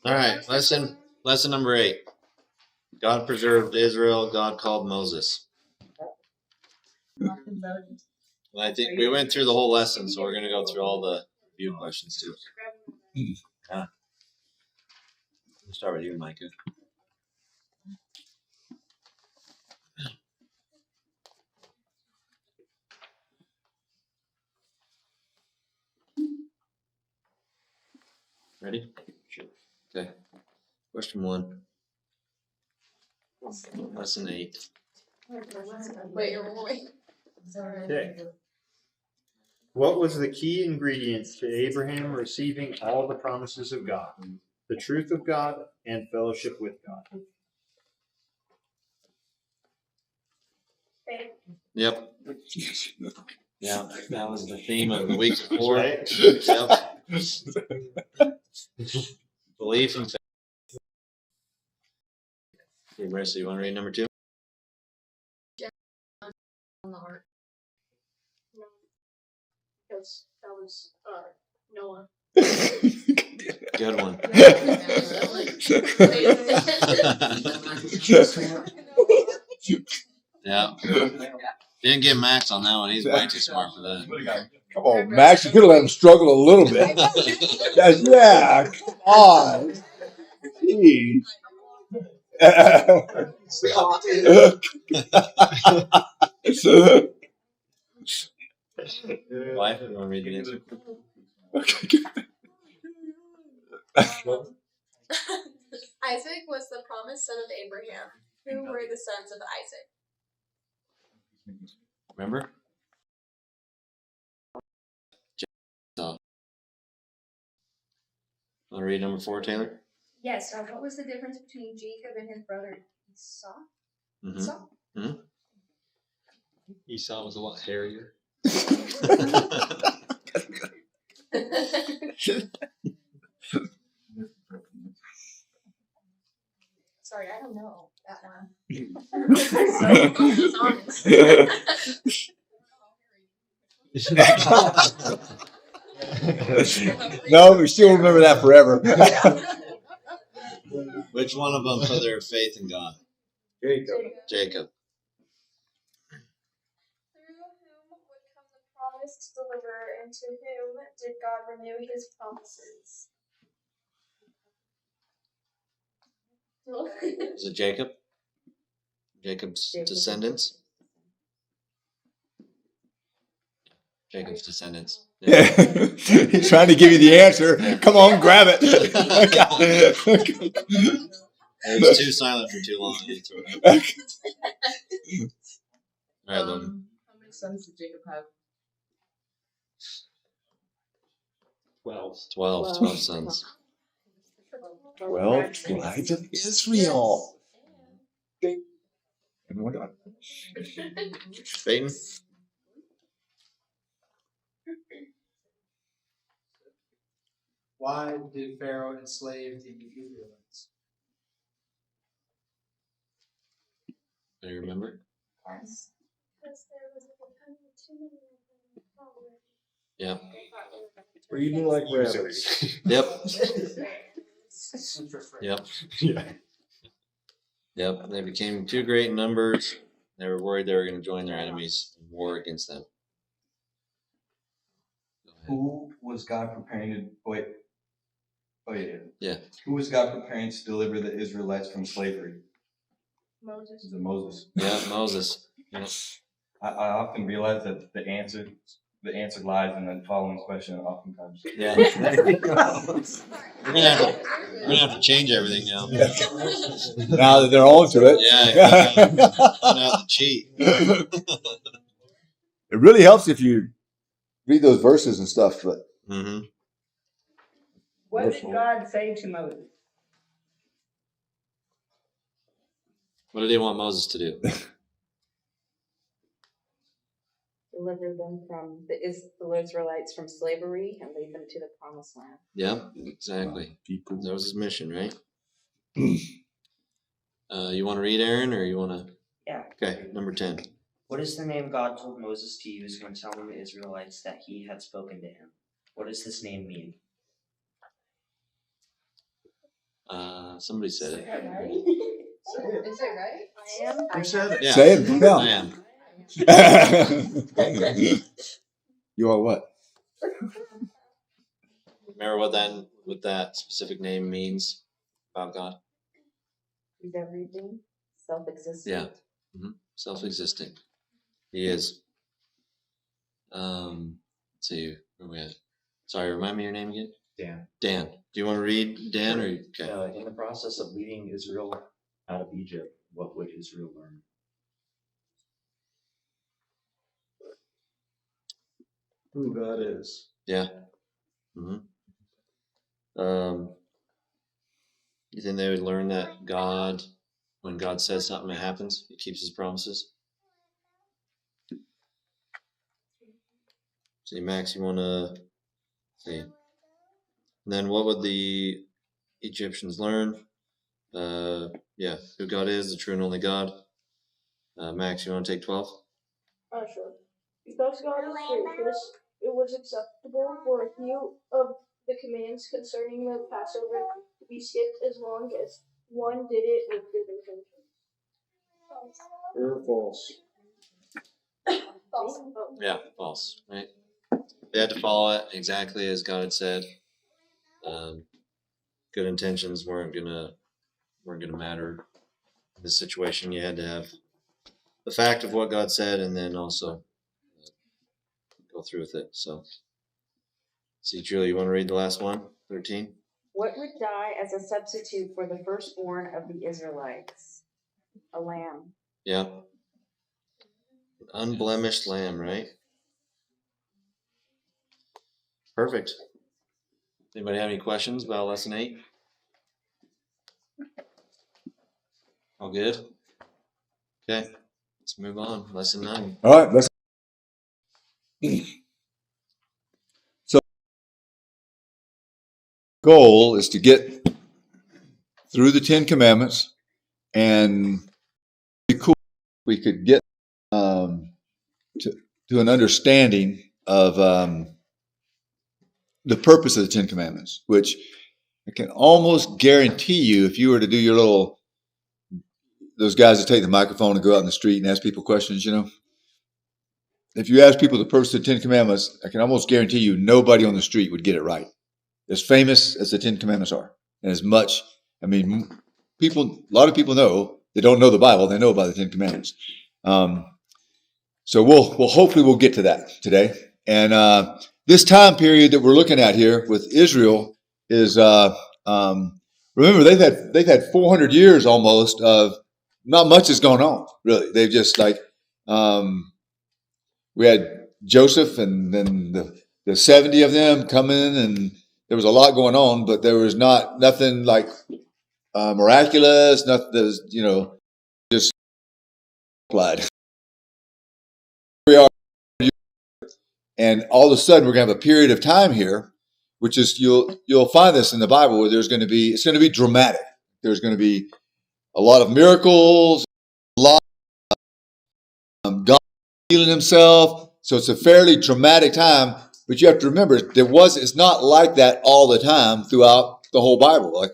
All right, lesson number 8. God preserved Israel. God called Moses. And I think we went through the whole lesson, so we're going to go through all the view questions too. Yeah. We'll start with you, Micah. Ready? Sure. Okay. Question 1. Lesson 8. Wait. Okay. What was the key ingredient to Abraham receiving all the promises of God? The truth of God and fellowship with God. Faith. Yep. Yeah, that was the theme of the week before. Right? Yep. Belief and faith. Okay, Marissa, you want to read number 2? On the heart. No. Because that was Noah. Good one. Yeah. Didn't get Max on that one. He's way too smart for that. Come on, Max, you could have let him struggle a little bit. Yeah, come on. Jeez. Wife, you want to read the answer? Isaac was the promised son of Abraham. Who were the sons of Isaac? Remember? Want to read number 4, Taylor? Yes. What was the difference between Jacob and his brother Esau? Mm-hmm. Esau? Mm-hmm. Esau was a lot hairier. Sorry, I don't know that one. No, we still remember that forever. Which one of them put their faith in God? Jacob. Through whom would come the promised deliverer, and to whom did God renew his promises? Is it Jacob? Jacob's descendants? Jacob's descendants. Yeah. He's trying to give you the answer. Come on, grab it. It was too silent for too long. All right, Logan. How many sons did Jacob have? 12 sons. 12 tribes of Israel. And what on? Peyton? Why did Pharaoh enslave the Israelites? Do you remember? Yes. Because there was too many of them. Yep. Reading like rabbits. Yep. Yep. Yeah. Yep. They became too great in numbers. They were worried they were going to join their enemies in war against them. Who was God preparing to wait? Oh yeah. Who was God preparing to deliver the Israelites from slavery? Moses. Is it Moses? Yeah, Moses. Yeah. I often realize that the answer lies in the following question oftentimes. Yeah. We're gonna have to change everything now. Now that they're on to it. Yeah, you're gonna have to cheat. It really helps if you read those verses and stuff, but Mm-hmm. What did God say to Moses? What did he want Moses to do? Deliver them from the Israelites from slavery and lead them to the promised land. Yep, exactly. That was his mission, right? You want to read, Aaron, or you want to? Yeah. Okay, number 10. What is the name God told Moses to use when telling the Israelites that he had spoken to him? What does this name mean? Somebody said it. Is it right? I am. Who said it? Yeah. Say it. I am. You are what? Remember what that specific name means about God? He's everything. Self-existent. Yeah. Mm-hmm. Self-existing. He is. Let's see, where we at? Sorry, remind me your name again? Dan. Dan. Do you want to read Dan or okay? In the process of leading Israel out of Egypt, what would Israel learn? Who God is. Yeah. Mm-hmm. You think they would learn that God, when God says something, it happens? He keeps his promises? See, Max, you want to see? And then what would the Egyptians learn? Who God is, the true and only God. Max, you want to take 12? Sure. Because God is gracious, it was acceptable for a few of the commands concerning the Passover to be skipped as long as one did it with good intention. True or false? False. Yeah, false, right? They had to follow it exactly as God had said. Good intentions weren't gonna matter in this situation. You had to have the fact of what God said, and then also go through with it. So, see, Julie, you want to read the last one? 13. What would die as a substitute for the firstborn of the Israelites? A lamb. Yeah. An unblemished lamb, right? Perfect. Anybody have any questions about lesson 8? All good? Okay. Let's move on. Lesson 9. All right. So, goal is to get through the 10 Commandments, and it'd be cool if we could get to an understanding of the purpose of the 10 Commandments, which I can almost guarantee you, if you were to do your those guys that take the microphone and go out in the street and ask people questions, if you ask people the purpose of the 10 Commandments, I can almost guarantee you nobody on the street would get it right. As famous as the 10 Commandments are, and as much, a lot of people know, they don't know the Bible, they know about the 10 Commandments. So we'll hopefully get to that today. And this time period that we're looking at here with Israel is, remember, they've had 400 years almost of not much has gone on, really. They've just we had Joseph and then the 70 of them come in, and there was a lot going on, but there was nothing like miraculous, nothing that was, just applied. We are, and all of a sudden we're going to have a period of time here, which is you'll find this in the Bible where it's going to be dramatic. There's going to be a lot of miracles, a lot of God healing himself. So it's a fairly dramatic time, but you have to remember it's not like that all the time throughout the whole Bible. Like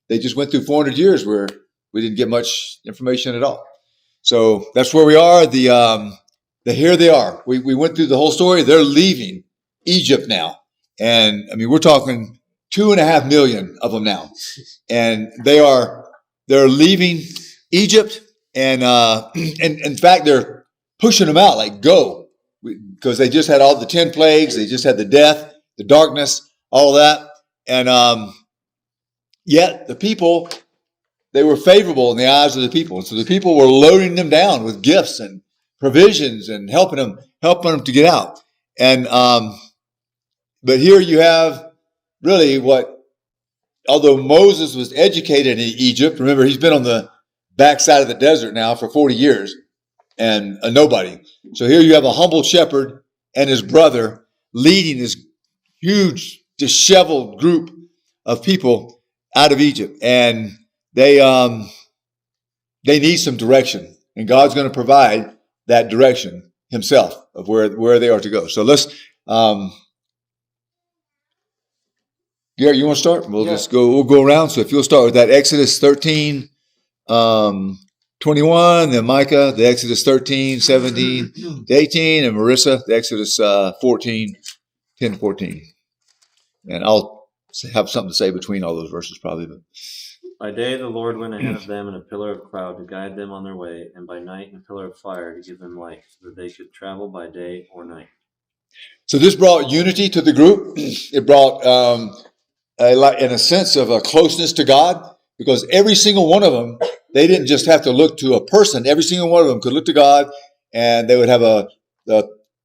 they just went through 400 years where we didn't get much information at all. So that's where we are. Here they are. We went through the whole story. They're leaving Egypt now. And we're talking 2.5 million of them now. And they're leaving Egypt. And in fact, they're pushing them out, like, go. Because they just had all the 10 plagues. They just had the death, the darkness, all that. And yet the people, they were favorable in the eyes of the people. And so the people were loading them down with gifts and provisions and helping them to get out. And but here you have really although Moses was educated in Egypt, remember he's been on the backside of the desert now for 40 years and a nobody. So here you have a humble shepherd and his brother leading this huge disheveled group of people out of Egypt, and they need some direction, and God's going to provide that direction himself of where they are to go. So let's Gary, you want to start? We'll Yeah. just go. We'll go around. So if you'll start with that Exodus 13, 21, then Micah, the Exodus 13, 17 to 18, and Marissa, the Exodus 14, 10 to 14. And I'll have something to say between all those verses probably. But By day the Lord went ahead of them in a pillar of cloud to guide them on their way, and by night in a pillar of fire to give them light, so that they could travel by day or night. so this brought unity to the group. It brought, in a sense of a closeness to God, because every single one of them, they didn't just have to look to a person. Every single one of them could look to God, and they would have a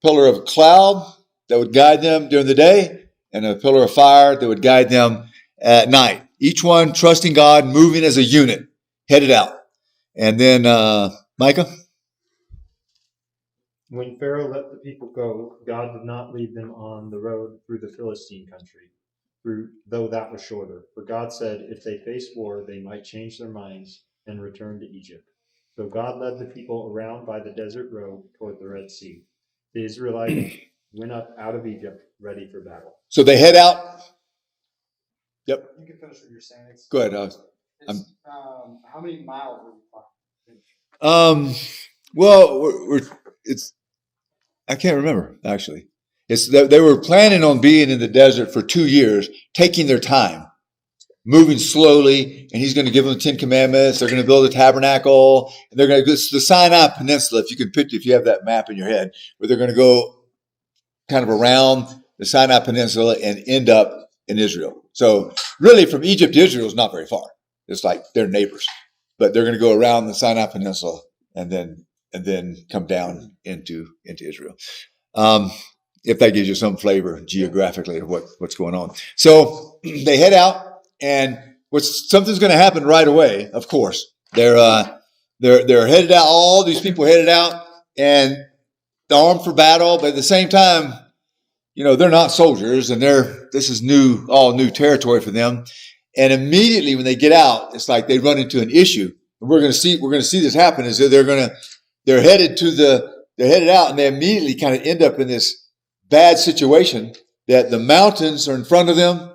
pillar of cloud that would guide them during the day, and a pillar of fire that would guide them at night. Each one trusting God, moving as a unit, headed out. And then Micah? When Pharaoh let the people go, God did not lead them on the road through the Philistine country, though that was shorter. For God said if they faced war, they might change their minds and return to Egypt. So God led the people around by the desert road toward the Red Sea. The Israelites went up out of Egypt, ready for battle. So they head out. Yep. You can finish what you're saying. Go ahead. How many miles were you talking? Well, it's I can't remember actually. It's that they were planning on being in the desert for 2 years, taking their time, moving slowly, and he's going to give them the 10 Commandments. They're going to build a tabernacle, and they're going to go to the Sinai Peninsula. If you can picture, if you have that map in your head, where they're going to go kind of around the Sinai Peninsula and end up in Israel. So really, from Egypt to Israel is not very far. It's like they're neighbors, but they're going to go around the Sinai Peninsula and then come down into Israel. If that gives you some flavor geographically of what's going on. So they head out, and something's going to happen right away. Of course, they're headed out. All these people headed out and armed for battle, but at the same time, they're not soldiers, and this is all new territory for them. And immediately when they get out, it's like they run into an issue. And we're going to see this happen. Is that they're headed out, and they immediately kind of end up in this bad situation that the mountains are in front of them.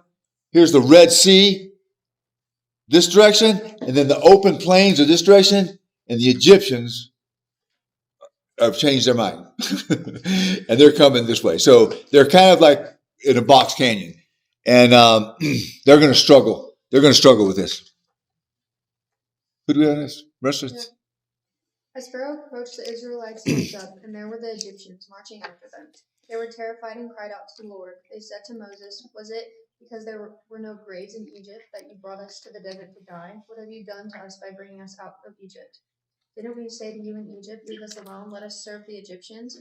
Here's the Red Sea, this direction, and then the open plains are this direction, and the Egyptians have changed their mind. And they're coming this way. So they're kind of like in a box canyon, and they're going to struggle. They're going to struggle with this. Who do we have this? Yeah. As Pharaoh approached, the Israelites looked up, and there were the Egyptians marching after them. They were terrified and cried out to the Lord. They said to Moses, "Was it because there were no graves in Egypt that you brought us to the desert to die? What have you done to us by bringing us out of Egypt? Didn't we say to you in Egypt, 'Leave us alone, let us serve the Egyptians'?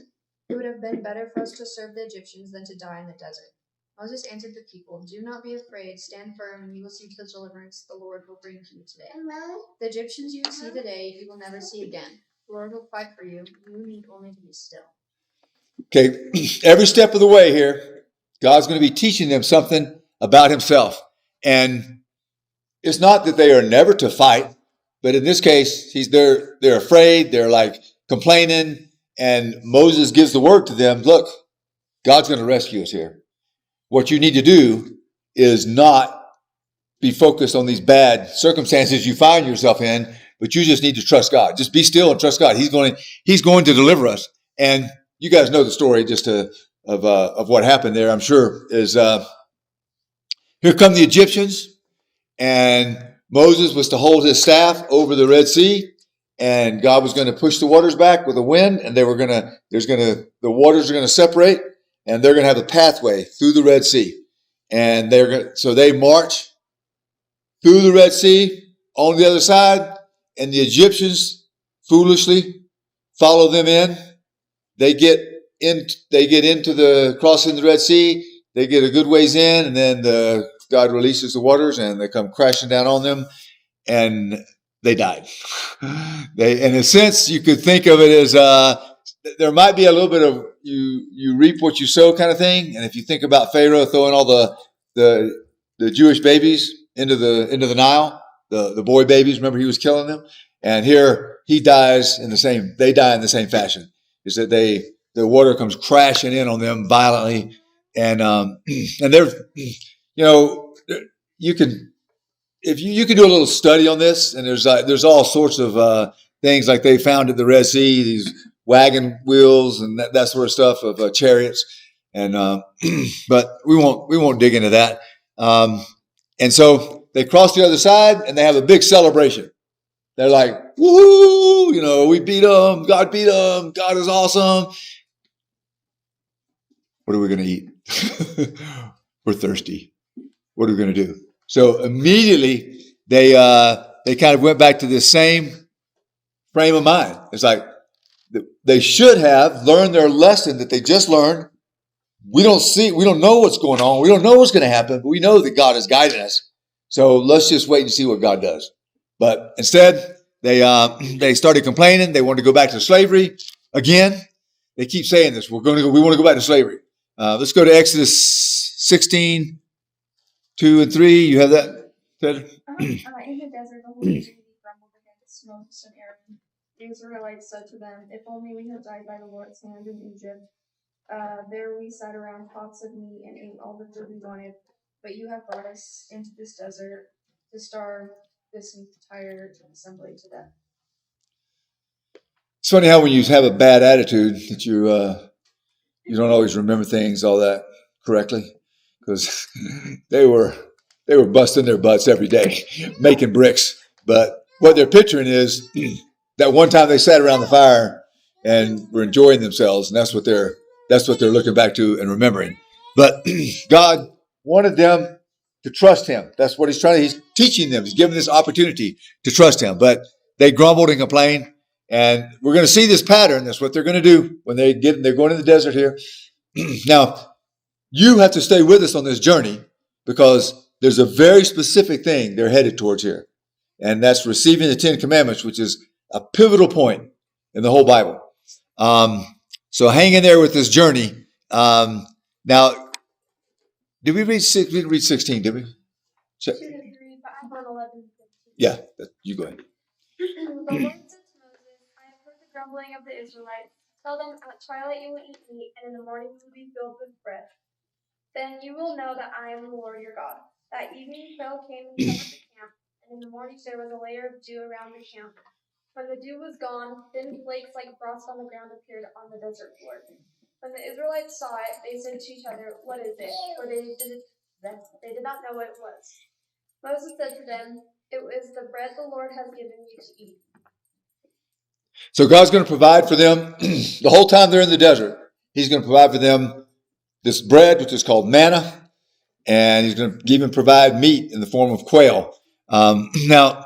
It would have been better for us to serve the Egyptians than to die in the desert." Moses answered the people, "Do not be afraid, stand firm, and you will see the deliverance the Lord will bring to you today. The Egyptians you see today, you will never see again. The Lord will fight for you. You need only to be still." Okay, every step of the way here, God's going to be teaching them something about himself. And it's not that they are never to fight, but in this case, they're afraid, they're like complaining, and Moses gives the word to them, look, God's going to rescue us here. What you need to do is not be focused on these bad circumstances you find yourself in, but you just need to trust God. Just be still and trust God. He's going to deliver us. And you guys know the story just of what happened there, I'm sure, is here come the Egyptians, and Moses was to hold his staff over the Red Sea, and God was going to push the waters back with a wind, and the waters are going to separate, and they're going to have a pathway through the Red Sea. And so they march through the Red Sea on the other side, and the Egyptians foolishly follow them in. They get into the crossing the Red Sea. They get a good ways in, and then God releases the waters, and they come crashing down on them, and they died. In a sense, you could think of it as there might be a little bit of you reap what you sow kind of thing. And if you think about Pharaoh throwing all the Jewish babies into the Nile, the boy babies, remember he was killing them, and here they die in the same fashion. Is that the water comes crashing in on them violently, and they're you can, if you can do a little study on this, and there's all sorts of things like they found at the Red Sea, these wagon wheels and that sort of stuff of chariots, and but we won't dig into that. And so they cross the other side, and they have a big celebration. They're like, "Woo! We beat them. God beat them. God is awesome." What are we going to eat? We're thirsty. What are we going to do? So immediately they kind of went back to this same frame of mind. It's like they should have learned their lesson that they just learned. We don't know what's going on. We don't know what's going to happen, but we know that God is guiding us. So let's just wait and see what God does. But instead, they started complaining. They wanted to go back to slavery again. They keep saying this. We want to go back to slavery. Let's go to Exodus 16, 2 and 3. You have that, Ted? In the desert, the whole community grumbled against Moses and Aaron. The Israelites said to them, "If only we had died by the Lord's hand in Egypt. There we sat around pots of meat and ate all the food we wanted. But you have brought us into this desert to starve this entire assembly to death." It's funny how when you have a bad attitude that you don't always remember things all that correctly, because they were busting their butts every day making bricks. But what they're picturing is that one time they sat around the fire and were enjoying themselves, and that's what they're looking back to and remembering. But God wanted them to trust Him. That's what He's teaching them. He's giving this opportunity to trust Him. But they grumbled and complained, and we're going to see this pattern. That's what they're going to do when they're going to the desert here. Now, you have to stay with us on this journey, because there's a very specific thing they're headed towards here, and that's receiving the 10 Commandments, which is a pivotal point in the whole Bible. So hang in there with this journey. Now, did we read 16, did we? Check. Yeah, you go ahead. The Lord said to Moses, "I have heard the grumbling of the Israelites. Tell them, at twilight you will eat meat, and in the morning you will be filled with bread. Then you will know that I am the Lord your God." That evening quail came and covered the camp, and in the morning there was a layer of dew around the camp. When the dew was gone, thin flakes like frost on the ground appeared on the desert floor. When the Israelites saw it, they said to each other, "What is it?" For they did not know what it was. Moses said to them, "It was the bread the Lord has given you to eat." So God's going to provide for them the whole time they're in the desert. He's going to provide for them this bread, which is called manna, and He's going to even provide meat in the form of quail. Now,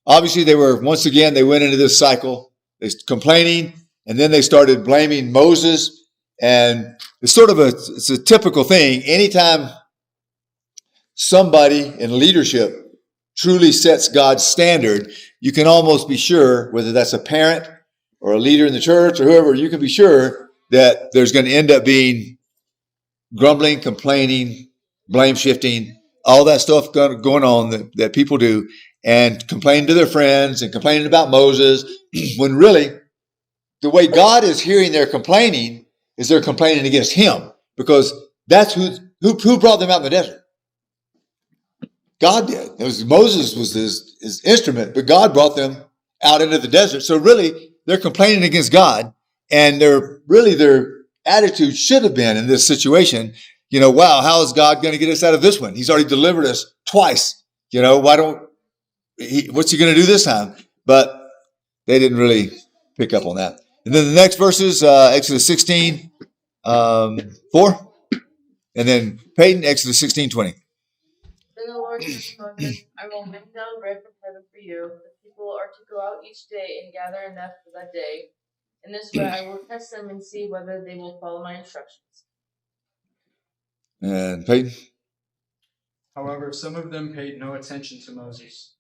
obviously, they went into this cycle. They complaining, and then they started blaming Moses. And it's it's a typical thing. Anytime somebody in leadership truly sets God's standard, you can almost be sure, whether that's a parent or a leader in the church or whoever, you can be sure that there's going to end up being grumbling, complaining, blame shifting, all that stuff going on that people do, and complaining to their friends and complaining about Moses, when really the way God is hearing their complaining is they're complaining against Him, because that's who brought them out in the desert. God did. Moses was his instrument, but God brought them out into the desert. So really, they're complaining against God, and their attitude should have been in this situation, wow, how is God going to get us out of this one? He's already delivered us twice. What's He going to do this time? But they didn't really pick up on that. And then the next verses, Exodus 16, 4, and then Peyton, Exodus 16, 20. Then the Lord said to Moses, "I will rain down bread from heaven for you. The people are to go out each day and gather enough for that day. In this way I will test them and see whether they will follow my instructions." And Peyton? However, some of them paid no attention to Moses.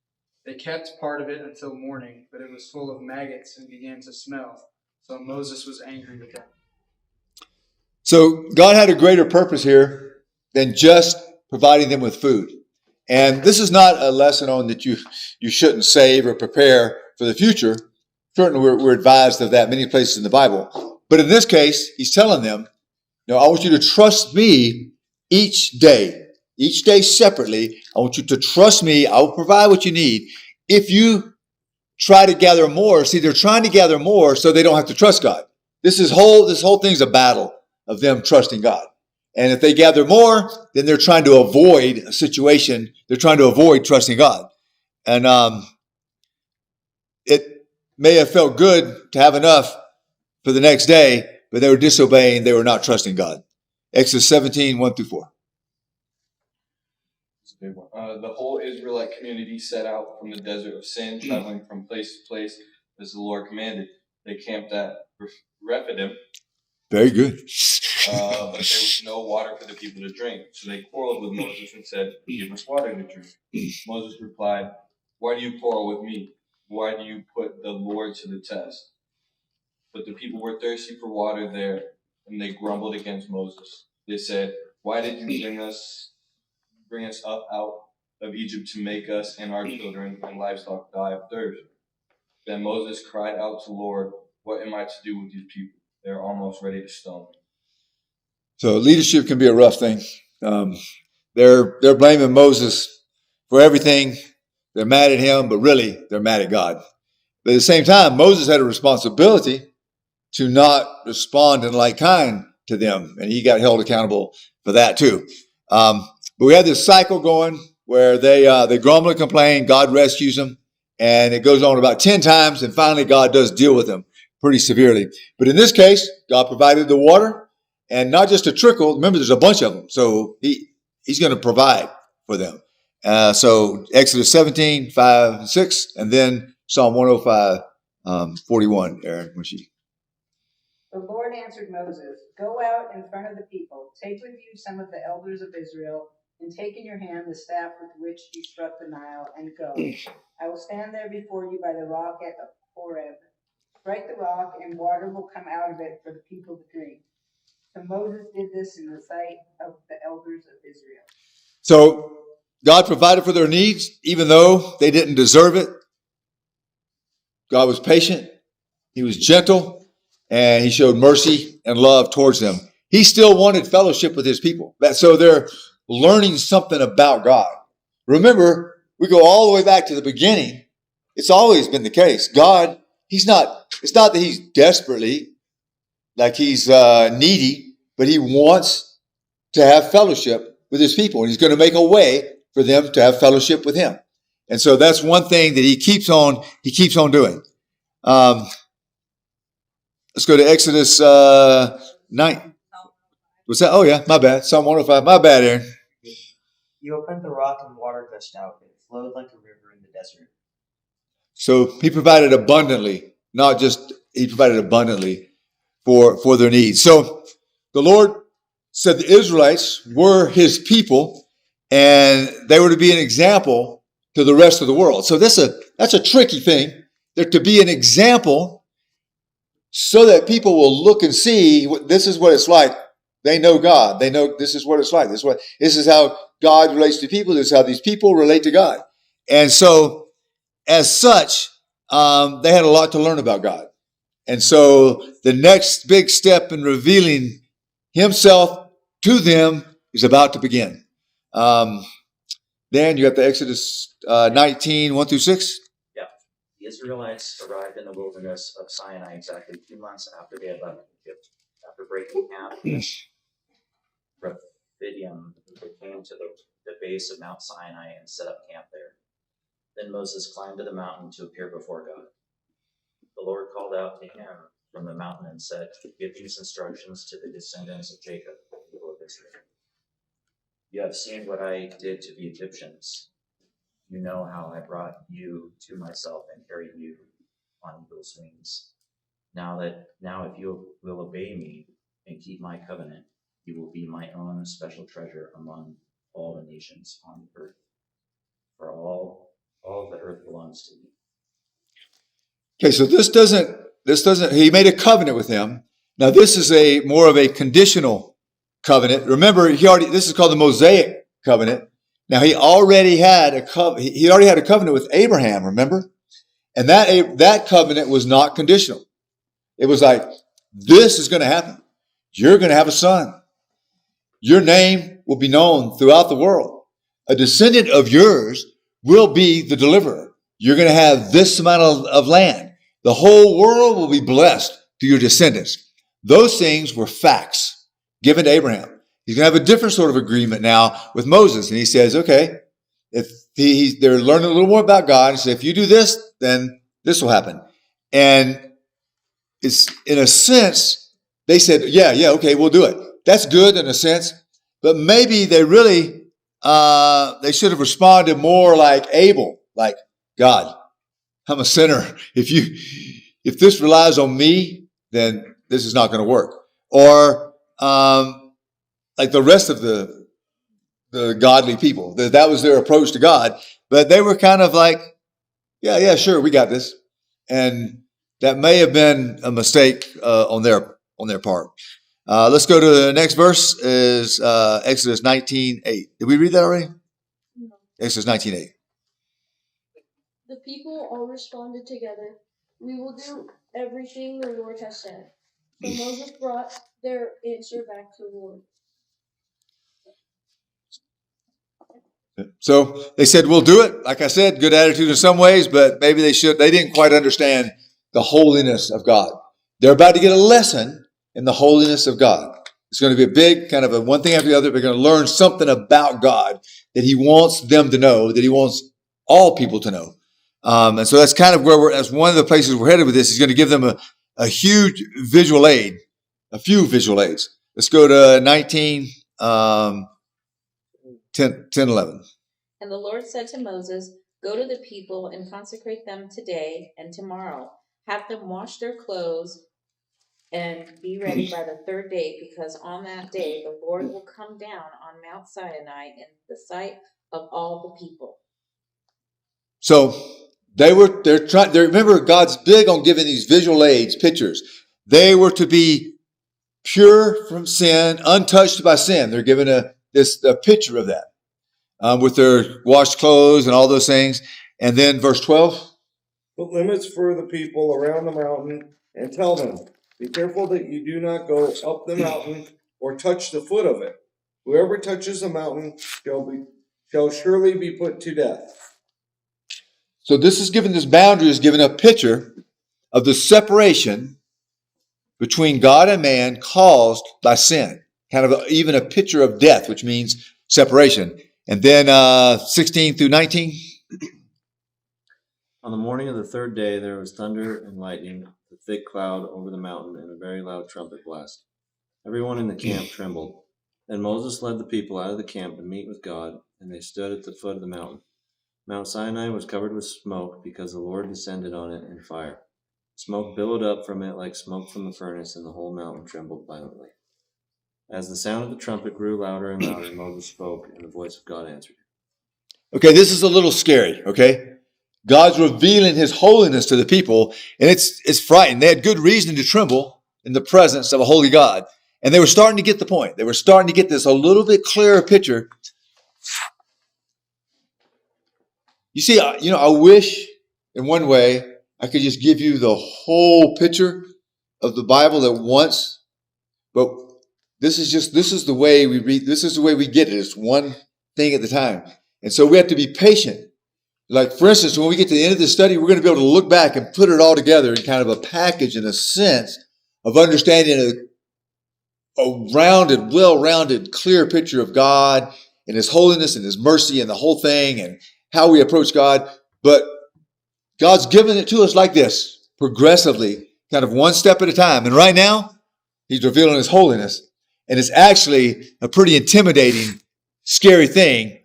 They kept part of it until morning, but it was full of maggots and began to smell. So Moses was angry with them. So God had a greater purpose here than just providing them with food. And this is not a lesson on that you shouldn't save or prepare for the future. Certainly we're advised of that many places in the Bible. But in this case, He's telling them, I want you to trust me each day. each day separately. I want you to trust me. I will provide what you need. If you try to gather more, see, they're trying to gather more so they don't have to trust God. This whole thing's a battle of them trusting God. And if they gather more, then they're trying to avoid a situation. They're trying to avoid trusting God. And it may have felt good to have enough for the next day, but they were disobeying. They were not trusting God. Exodus 17, 1-4. The whole Israelite community set out from the desert of Sin, traveling from place to place as the Lord commanded. They camped at Rephidim. Very good. But there was no water for the people to drink. So they quarreled with Moses and said, "Give us water to drink." Moses replied, "Why do you quarrel with me? Why do you put the Lord to the test?" But the people were thirsty for water there, and they grumbled against Moses. They said, "Why did you bring us up out of Egypt to make us and our children and livestock die of thirst?" Then Moses cried out to the Lord, "What am I to do with these people? They're almost ready to stone me." So leadership can be a rough thing. They're blaming Moses for everything. They're mad at him, but really they're mad at God. But at the same time, Moses had a responsibility to not respond in like kind to them, and he got held accountable for that too. But we had this cycle going where they grumble and complain. God rescues them, and it goes on about 10 times, and finally God does deal with them pretty severely. But in this case, God provided the water, and not just a trickle. Remember, there's a bunch of them, so he's going to provide for them. So Exodus 17, 5, and 6, and then Psalm 105, 41. Aaron, when she. The Lord answered Moses, "Go out in front of the people, take with you some of the elders of Israel, and take in your hand the staff with which you struck the Nile, and go. I will stand there before you by the rock at Horeb. Strike the rock, and water will come out of it for the people to drink." So Moses did this in the sight of the elders of Israel. So God provided for their needs, even though they didn't deserve it. God was patient. He was gentle, and he showed mercy and love towards them. He still wanted fellowship with his people. So they're learning something about God. Remember, we go all the way back to the beginning. It's always been the case. God, it's not that he's desperately, like he's needy, but he wants to have fellowship with his people. And he's going to make a way for them to have fellowship with him. And so that's one thing that he keeps on doing. Let's go to Exodus 9. What's that? Oh, yeah, my bad. Psalm 105. My bad, Aaron. You opened the rock and water gushed out. It flowed like a river in the desert. So he provided abundantly, he provided abundantly for their needs. So the Lord said the Israelites were his people, and they were to be an example to the rest of the world. So that's a tricky thing. They're to be an example so that people will look and see this is what it's like. They know God. They know this is what it's like. This is how God relates to people. This is how these people relate to God. And so, as such, they had a lot to learn about God. And so, the next big step in revealing himself to them is about to begin. Dan, you got the Exodus 19, 1-6? Yeah. The Israelites arrived in the wilderness of Sinai exactly 2 months after they had left Egypt. After breaking camp in Rephidim, they came to the base of Mount Sinai and set up camp there. Then Moses climbed to the mountain to appear before God. The Lord called out to him from the mountain and said, "Give these instructions to the descendants of Jacob, the people of Israel. You have seen what I did to the Egyptians. You know how I brought you to myself and carried you on eagle's wings. Now if you will obey me and keep my covenant, you will be my own special treasure among all the nations on the earth. For all of the earth belongs to me." Okay, so this doesn't, he made a covenant with him. Now this is more of a conditional covenant. Remember, this is called the Mosaic covenant. Now he already had a covenant with Abraham, remember? And that covenant was not conditional. It was like, this is going to happen. You're going to have a son. Your name will be known throughout the world. A descendant of yours will be the deliverer. You're going to have this amount of land. The whole world will be blessed through your descendants. Those things were facts given to Abraham. He's going to have a different sort of agreement now with Moses. And he says, okay, if they're learning a little more about God, he says, if you do this, then this will happen. And it's, in a sense, they said, yeah, okay, we'll do it. That's good in a sense, but maybe they really, they should have responded more like Abel, like, God, I'm a sinner. If this relies on me, then this is not going to work. Or, like the rest of the godly people, that was their approach to God, but they were kind of like, yeah, sure, we got this. And that may have been a mistake on their part. Let's go to the next verse. Is Exodus 19:8. Did we read that already? No. Exodus 19:8. The people all responded together, "We will do everything the Lord has said." So Moses brought their answer back to the Lord. So they said, we'll do it. Like I said, good attitude in some ways, but maybe they didn't quite understand the holiness of God. They're about to get a lesson in the holiness of God. It's going to be a big kind of a one thing after the other. They're going to learn something about God that he wants them to know, that he wants all people to know. And so that's kind of that's one of the places we're headed with this. He's going to give them a huge visual aid, a few visual aids. Let's go to 19, 10:11. And the Lord said to Moses, "Go to the people and consecrate them today and tomorrow. Have them wash their clothes and be ready by the third day, because on that day the Lord will come down on Mount Sinai in the sight of all the people." So remember, God's big on giving these visual aids, pictures. They were to be pure from sin, untouched by sin. They're given a picture of that. With their washed clothes and all those things. And then verse 12. Put limits for the people around the mountain and tell them, be careful that you do not go up the mountain or touch the foot of it. Whoever touches the mountain shall surely be put to death. So this boundary is given a picture of the separation between God and man caused by sin. Kind of even a picture of death, which means separation. And then 16 through 19. On the morning of the third day, there was thunder and lightning, a thick cloud over the mountain, and a very loud trumpet blast. Everyone in the camp trembled. Then Moses led the people out of the camp to meet with God, and they stood at the foot of the mountain. Mount Sinai was covered with smoke because the Lord descended on it in fire. Smoke billowed up from it like smoke from a furnace, and the whole mountain trembled violently. As the sound of the trumpet grew louder and louder, Moses spoke, and the voice of God answered him. Okay, this is a little scary, okay? God's revealing his holiness to the people, and it's frightening. They had good reason to tremble in the presence of a holy God. And they were starting to get the point. They were starting to get this a little bit clearer picture. You see, I wish in one way I could just give you the whole picture of the Bible at once, but this is the way we read. This is the way we get it. It's one thing at a time. And so we have to be patient. Like, for instance, when we get to the end of the study, we're going to be able to look back and put it all together in kind of a package, in a sense of understanding a rounded, well-rounded, clear picture of God and his holiness and his mercy and the whole thing and how we approach God. But God's given it to us like this, progressively, kind of one step at a time. And right now, he's revealing his holiness. And it's actually a pretty intimidating, scary thing,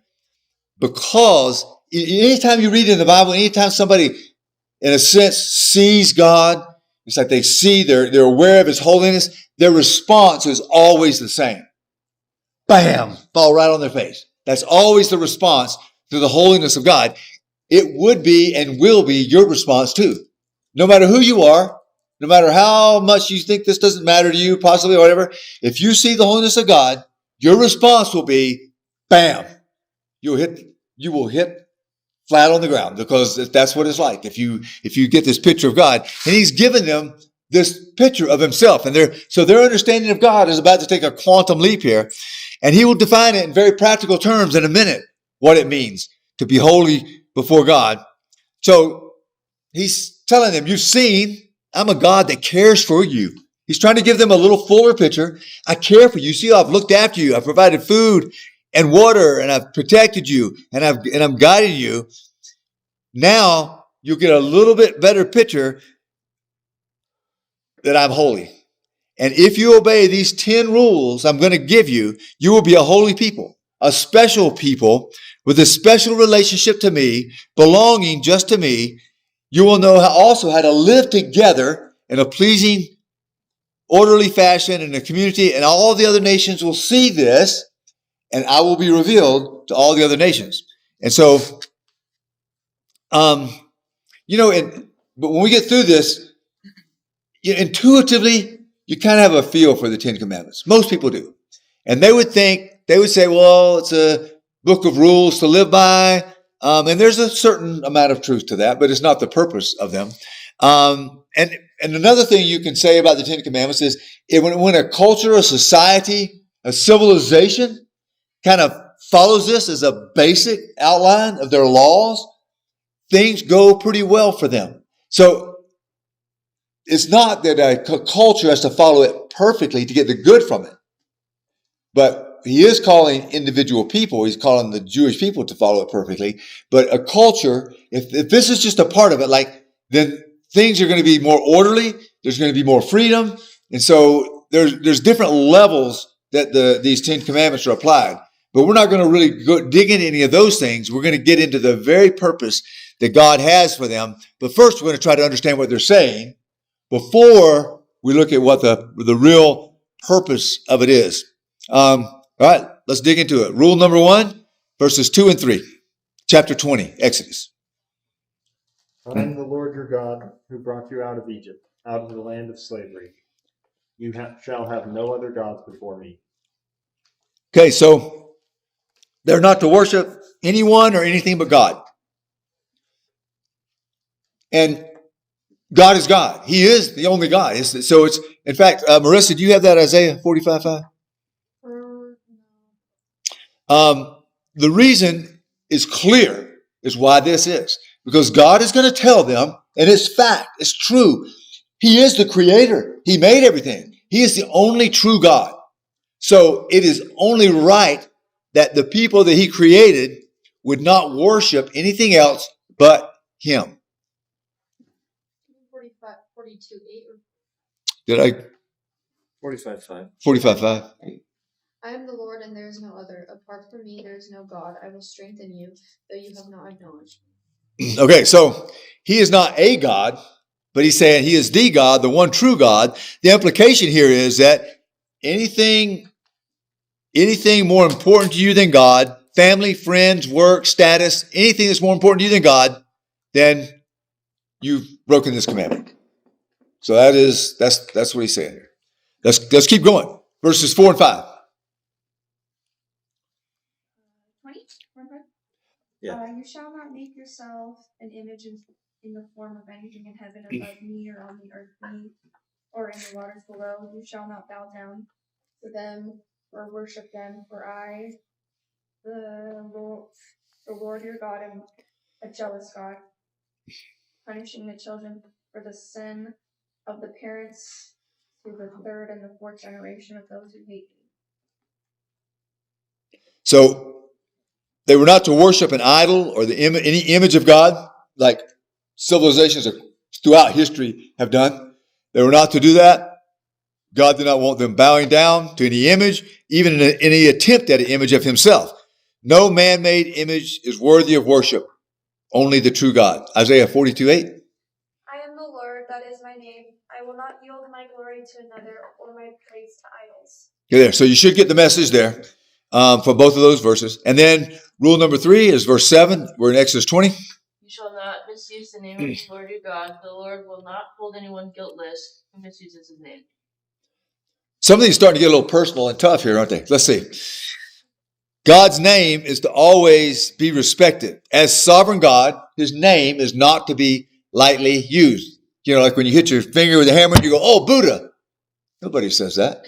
because anytime you read in the Bible, anytime somebody, in a sense, sees God, it's like they're aware of his holiness, their response is always the same. Bam! Fall right on their face. That's always the response to the holiness of God. It would be and will be your response too. No matter who you are, no matter how much you think this doesn't matter to you, possibly, or whatever, if you see the holiness of God, your response will be, bam! You will hit flat on the ground, because that's what it's like. If you get this picture of God, and he's given them this picture of himself, and their understanding of God is about to take a quantum leap here. And he will define it in very practical terms in a minute, what it means to be holy before God. So he's telling them, you've seen, I'm a God that cares for you. He's trying to give them a little fuller picture. I care for you. See, I've looked after you. I've provided food and water, and I've protected you, and I'm guiding you. Now you'll get a little bit better picture that I'm holy. And if you obey these 10 rules I'm going to give you, you will be a holy people, a special people with a special relationship to me, belonging just to me. You will know also how to live together in a pleasing, orderly fashion in the community, and all the other nations will see this, and I will be revealed to all the other nations. And so, but when we get through this, intuitively, you kind of have a feel for the 10 Commandments. Most people do. And they would say, well, it's a book of rules to live by. And there's a certain amount of truth to that, but it's not the purpose of them. And another thing you can say about the 10 Commandments is when a culture, a society, a civilization kind of follows this as a basic outline of their laws, things go pretty well for them. So it's not that a culture has to follow it perfectly to get the good from it. But he is calling individual people, he's calling the Jewish people to follow it perfectly. But a culture, if this is just a part of it, then things are going to be more orderly, there's going to be more freedom. And so there's different levels that these 10 Commandments are applied. But we're not going to really dig into any of those things. We're going to get into the very purpose that God has for them. But first, we're going to try to understand what they're saying before we look at what the real purpose of it is. All right, let's dig into it. Rule number 1, verses 2 and 3, chapter 20, Exodus. I am the Lord your God who brought you out of Egypt, out of the land of slavery. You shall have no other gods before me. Okay, so they're not to worship anyone or anything but God. And God is God. He is the only God. So it's, in fact, Marissa, do you have that Isaiah 45:5? The reason is clear, is why this is. Because God is going to tell them, and it's fact, it's true. He is the creator. He made everything. He is the only true God. So it is only right that the people that he created would not worship anything else but him. 42:8. Did I? 45:5. 45:5. I am the Lord, and there is no other. Apart from me, there is no God. I will strengthen you, though you have not acknowledged me. Okay, so he is not a God, but he's saying he is the God, the one true God. The implication here is that anything more important to you than God, family, friends, work, status, anything that's more important to you than God, then you've broken this commandment. So that's what he's saying here. Let's keep going. Verses 4 and 5. 20? Yeah. You shall not make yourself an image in the form of anything in heaven above me, or on the earth beneath, or in the waters below. You shall not bow down to them or worship them, for I, the Lord your God, am a jealous God, punishing the children for the sin of the parents to the third and the fourth generation of those who hate me. So they were not to worship an idol or any image of God, like civilizations throughout history have done. They were not to do that. God did not want them bowing down to any image, even in any attempt at an image of himself. No man-made image is worthy of worship. Only the true God. Isaiah 42:8. I am the Lord, that is my name. I will not yield my glory to another, or my praise to idols. Okay, there. So you should get the message there for both of those verses. And then rule number 3 is verse 7. We're in Exodus 20. You shall not misuse the name of the Lord your God. The Lord will not hold anyone guiltless who misuses his name. Some of these are starting to get a little personal and tough here, aren't they? Let's see. God's name is to always be respected. As sovereign God, his name is not to be lightly used. You know, like when you hit your finger with a hammer and you go, oh, Buddha. Nobody says that.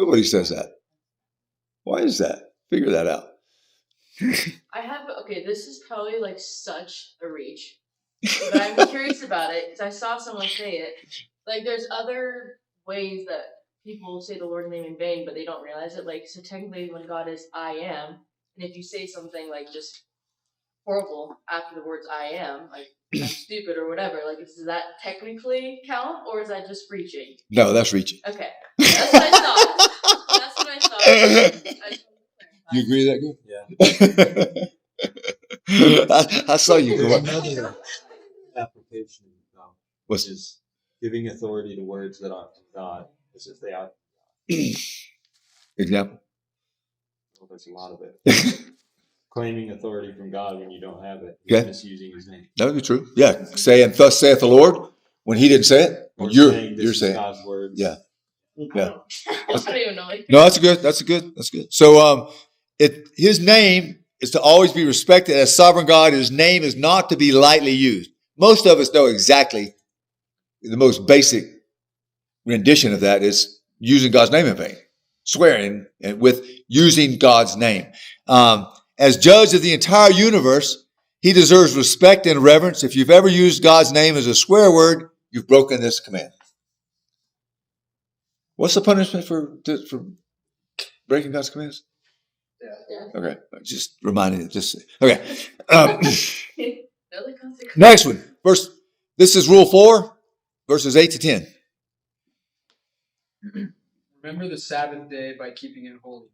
Nobody says that. Why is that? Figure that out. Okay, this is probably like such a reach, but I'm curious about it because I saw someone say it. Like, there's other ways that people say the Lord's name in vain, but they don't realize it. Like, so technically, when God is I am, and if you say something like just horrible after the words I am, like I'm stupid or whatever, like, does that technically count, or is that just reaching? No, that's reaching. Okay, that's what I thought. That's what I thought. You agree with Yeah. that? I saw you go There's up. another application, What's which is giving authority to words that aren't from God, as if they are. example? Well, there's a lot of it. Claiming authority from God when you don't have it, Okay. misusing His name. That would be true. Yeah, saying "Thus saith the Lord" when He didn't say it. Or You're saying this is saying. God's words. Yeah. Yeah. I don't even know. No, that's good. That's good. That's good. So, His name is to always be respected as sovereign God. His name is not to be lightly used. Most of us know exactly the most basic rendition of that is using God's name in vain, swearing and with using God's name. As judge of the entire universe, He deserves respect and reverence. If you've ever used God's name as a swear word, you've broken this command. What's the punishment for breaking God's commands? Yeah. Okay, just reminding it. Just okay. Next one, This is Rule 4, verses 8 to 10. Remember the Sabbath day by keeping it holy.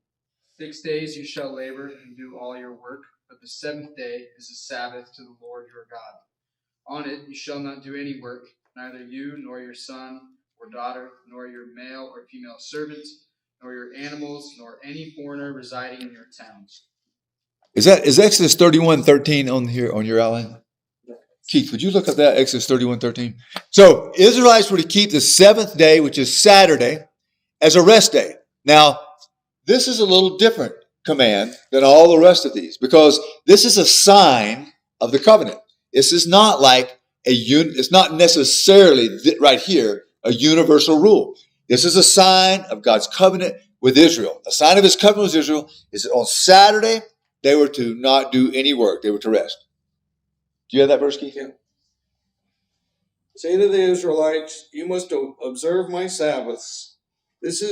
6 days you shall labor and do all your work, but the seventh day is a Sabbath to the Lord your God. On it you shall not do any work, neither you nor your son or daughter, nor your male or female servants, nor your animals, nor any foreigner residing in your towns. Is Exodus 31:13 on here on your outline? Keith, would you look up that Exodus 31:13? So Israelites were to keep the seventh day, which is Saturday, as a rest day. Now, this is a little different command than all the rest of these because this is a sign of the covenant. This is not like it's not necessarily right here a universal rule. This is a sign of God's covenant with Israel. A sign of His covenant with Israel is that on Saturday they were to not do any work; they were to rest. Do you have that verse, Keith? Yeah. Say to the Israelites, you must observe my Sabbaths. This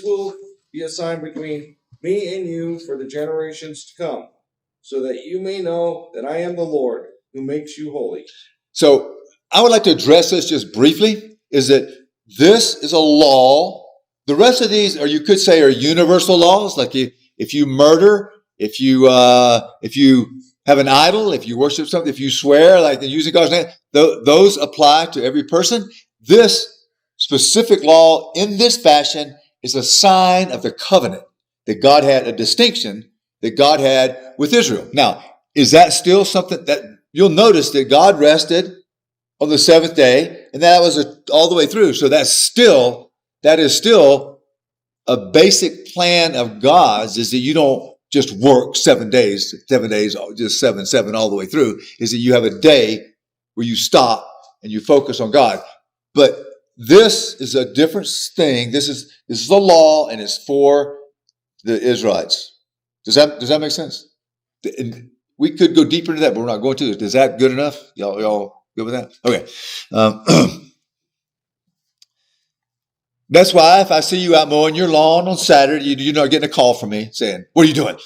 will be a sign between me and you for the generations to come, so that you may know that I am the Lord who makes you holy. So I would like to address this just briefly, is that this is a law. The rest of these you could say are universal laws, like if you murder, if you have an idol, if you worship something, if you swear, like using God's name, those apply to every person. This specific law in this fashion is a sign of the covenant that God had, a distinction that God had with Israel. Now, is that still something that you'll notice that God rested on the seventh day, and that was all the way through. So that is still a basic plan of God's, is that you don't just work 7 days, just seven all the way through, is that you have a day where you stop and you focus on God. But this is a different thing. This is a law, and it's for the Israelites. Does that make sense? And we could go deeper into that, but we're not going to. Is that good enough? Y'all good with that? Okay. That's why if I see you out mowing your lawn on Saturday, you're not getting a call from me saying, "What are you doing?"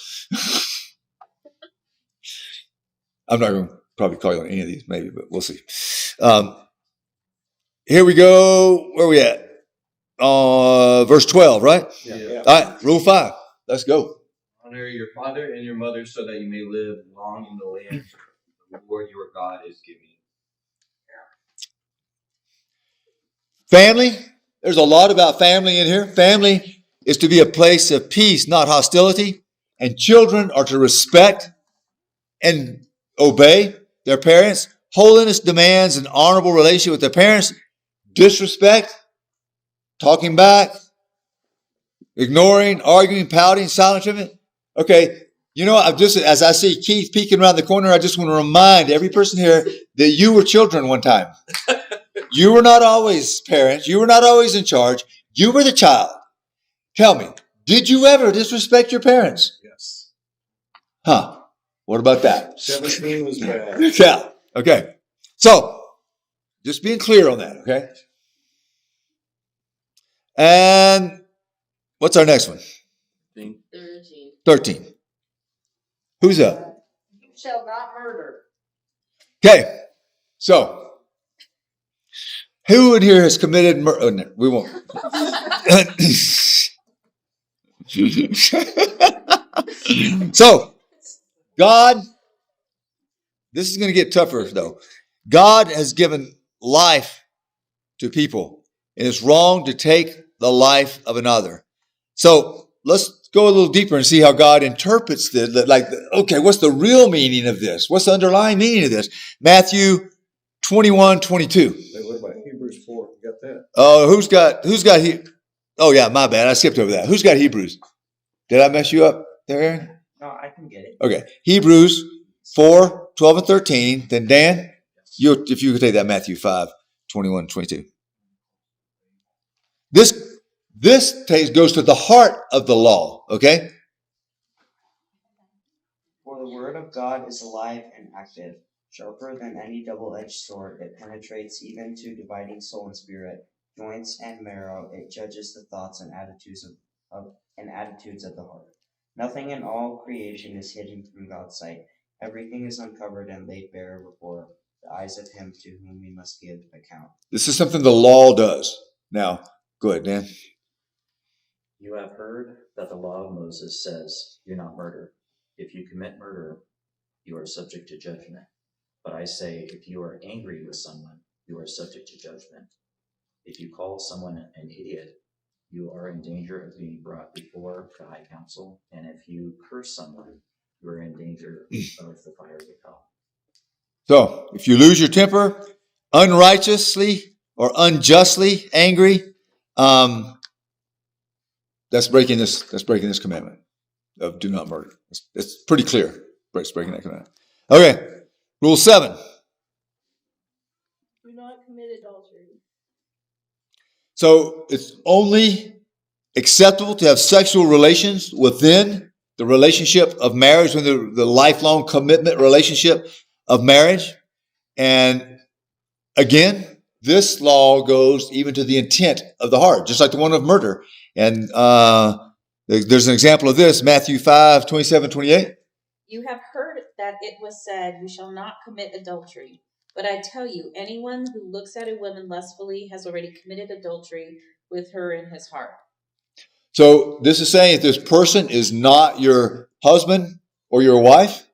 I'm not going to probably call you on any of these, maybe, but we'll see. Here we go. Where are we at? Verse 12, right? Yeah. All right, Rule 5. Let's go. Honor your father and your mother so that you may live long in the land the Lord your God is giving you. Family. There's a lot about family in here. Family is to be a place of peace, not hostility. And children are to respect and obey their parents. Holiness demands an honorable relationship with their parents. Disrespect, talking back, ignoring, arguing, pouting, silent treatment. Okay, as I see Keith peeking around the corner, I just want to remind every person here that you were children one time. You were not always parents. You were not always in charge. You were the child. Tell me, did you ever disrespect your parents? Yes. Huh. What about that? 17 was bad. Yeah. Okay. So, just being clear on that, okay? And what's our next one? 13. 13. Who's up? You shall not murder. Okay. So, who in here has committed murder? Oh, no, we won't. So, God, this is going to get tougher though. God has given life to people, and it's wrong to take the life of another. So, let's go a little deeper and see how God interprets this. Like, okay, what's the real meaning of this? What's the underlying meaning of this? Matthew 21:22. Hey, what about Hebrews 4? You got that? Oh, who's got oh yeah, my bad. I skipped over that. Who's got Hebrews? Did I mess you up there, Aaron? No, I can get it. Okay. Hebrews 4:12 and 13. Then Dan, if you could take that Matthew 5:21-22. This goes to the heart of the law, okay? For the word of God is alive and active, sharper than any double-edged sword. It penetrates even to dividing soul and spirit, joints and marrow. It judges the thoughts and attitudes of the heart. Nothing in all creation is hidden from God's sight. Everything is uncovered and laid bare before the eyes of him to whom we must give account. This is something the law does. Now, go ahead, Dan. You have heard that the law of Moses says, do not murder. If you commit murder, you are subject to judgment. But I say, if you are angry with someone, you are subject to judgment. If you call someone an idiot, you are in danger of being brought before the high council. And if you curse someone, you are in danger of the fires of hell. So, if you lose your temper, unrighteously or unjustly angry, that's breaking this commandment of do not murder. It's pretty clear. It's breaking that commandment. Okay, rule 7. Do not commit adultery. So it's only acceptable to have sexual relations within the relationship of marriage, within the lifelong commitment relationship of marriage. And again, this law goes even to the intent of the heart, just like the one of murder. And there's an example of this, Matthew 5:27-28. You have heard that it was said, you shall not commit adultery. But I tell you, anyone who looks at a woman lustfully has already committed adultery with her in his heart. So this is saying if this person is not your husband or your wife,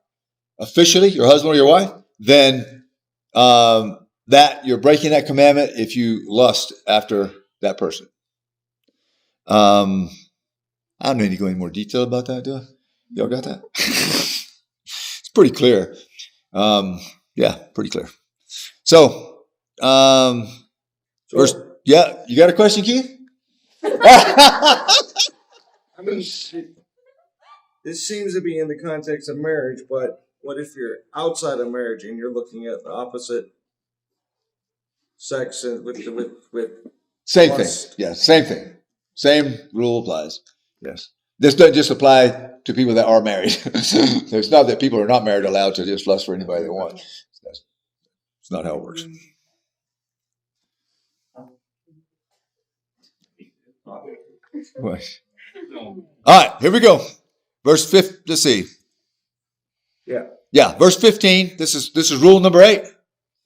officially your husband or your wife, then that you're breaking that commandment if you lust after that person. I don't need to go into more detail about that, do I? Y'all got that? It's pretty clear. Yeah, pretty clear. So, first, yeah, you got a question, Keith? I mean, this seems to be in the context of marriage, but what if you're outside of marriage and you're looking at the opposite sex with Same lust? thing. Yeah, same thing. Same rule applies. Yes. This doesn't just apply to people that are married. It's not that people who are not married are allowed to just lust for anybody they want. It's not how it works. What? All right, here we go. Verse 5. Let's see. Yeah, verse 15. This is rule number 8.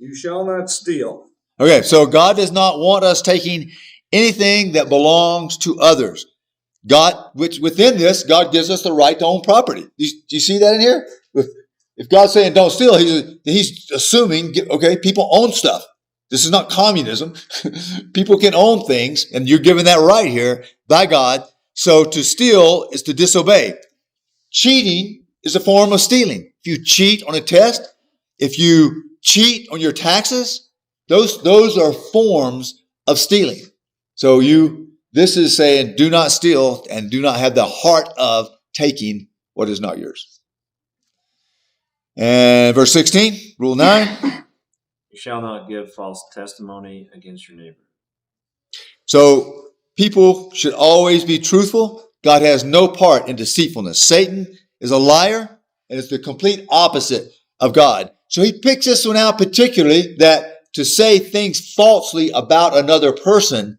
You shall not steal. Okay, so God does not want us taking anything that belongs to others. God, which within this, God gives us the right to own property. Do you see that in here? If God's saying don't steal, he's assuming, okay, people own stuff. This is not communism. People can own things, and you're given that right here by God. So to steal is to disobey. Cheating is a form of stealing. If you cheat on a test, if you cheat on your taxes, those are forms of stealing. So this is saying do not steal and do not have the heart of taking what is not yours. And verse 16, rule 9. You shall not give false testimony against your neighbor. So people should always be truthful. God has no part in deceitfulness. Satan is a liar, and it's the complete opposite of God. So he picks this one out particularly, that to say things falsely about another person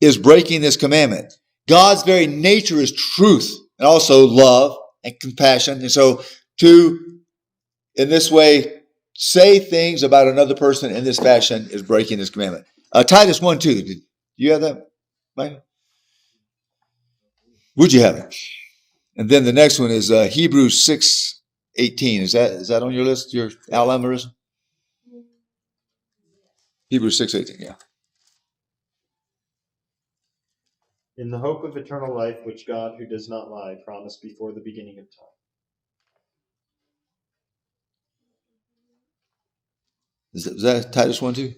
is breaking this commandment. God's very nature is truth and also love and compassion. And so to, in this way, say things about another person in this fashion is breaking this commandment. Titus 1:2. Do you have that, Mike? Would you have it? And then the next one is Hebrews 6:18. Is that on your list, your outline, Marissa? Hebrews 6:18, yeah. In the hope of eternal life, which God, who does not lie, promised before the beginning of time. Is that Titus 1:2?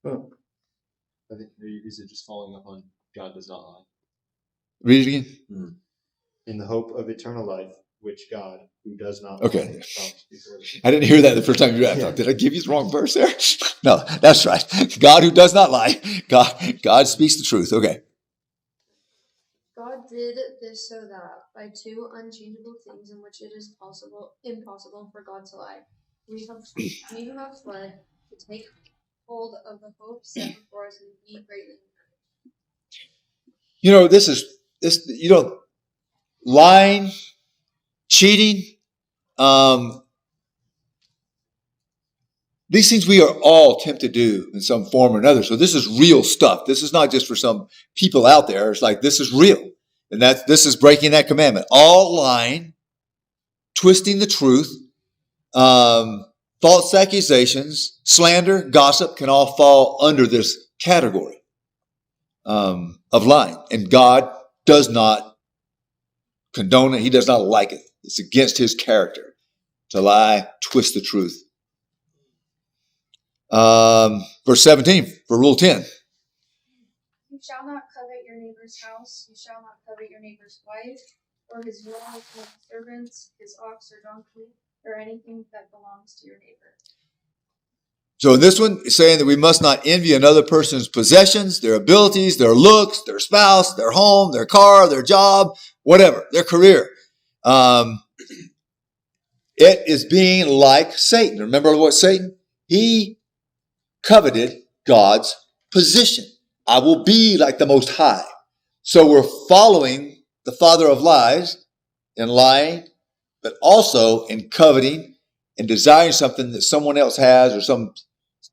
I think, is it just following up on God does not lie? Read it again. In the hope of eternal life, which God, who does not Okay. lie, promised before the I didn't hear that the first time you read it. I thought, did I give you the wrong verse there? No, that's right. God who does not lie. God speaks the truth. Okay. God did this so that by two unchangeable things in which it is impossible for God to lie, we who have fled to take hold of the hope set before us and be greatly encouraged. This lying, cheating, these things we are all tempted to do in some form or another. So this is real stuff. This is not just for some people out there. It's like, this is real. And this is breaking that commandment. All lying, twisting the truth, false accusations, slander, gossip can all fall under this category of lying. And God does not condone it. He does not like it. It's against his character to lie, twist the truth. Verse 17 for Rule 10. You shall not covet your neighbor's house. You shall not covet your neighbor's wife, or his mule, his servants, his ox or donkey, or anything that belongs to your neighbor. So in this one, it's saying that we must not envy another person's possessions, their abilities, their looks, their spouse, their home, their car, their job, whatever, their career. It is being like Satan. Remember what Satan? He coveted God's position. I will be like the Most High. So we're following the father of lies in lying, but also in coveting and desiring something that someone else has, or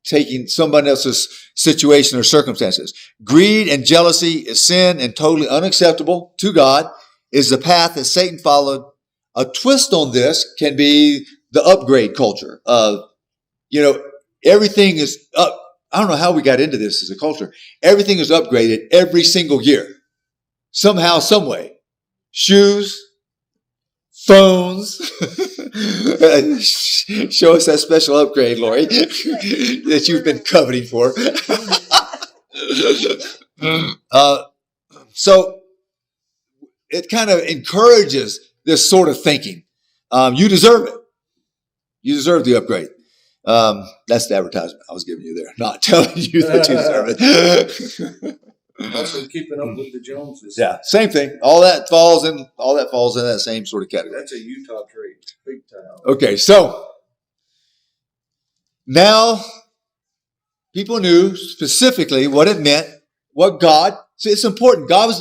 taking someone else's situation or circumstances. Greed and jealousy is sin and totally unacceptable to God, is the path that Satan followed. A twist on this can be the upgrade culture of, everything is up. I don't know how we got into this as a culture. Everything is upgraded every single year. Somehow, some way. Shoes, phones. Show us that special upgrade, Lori, that you've been coveting for. So it kind of encourages this sort of thinking. You deserve it. You deserve the upgrade. That's the advertisement I was giving you there, not telling you that you deserve it. Also keeping up with the Joneses. Yeah, same thing. All that falls in that same sort of category. That's a Utah trait, big time. Okay, so now people knew specifically what it meant, what God. See, it's important. God's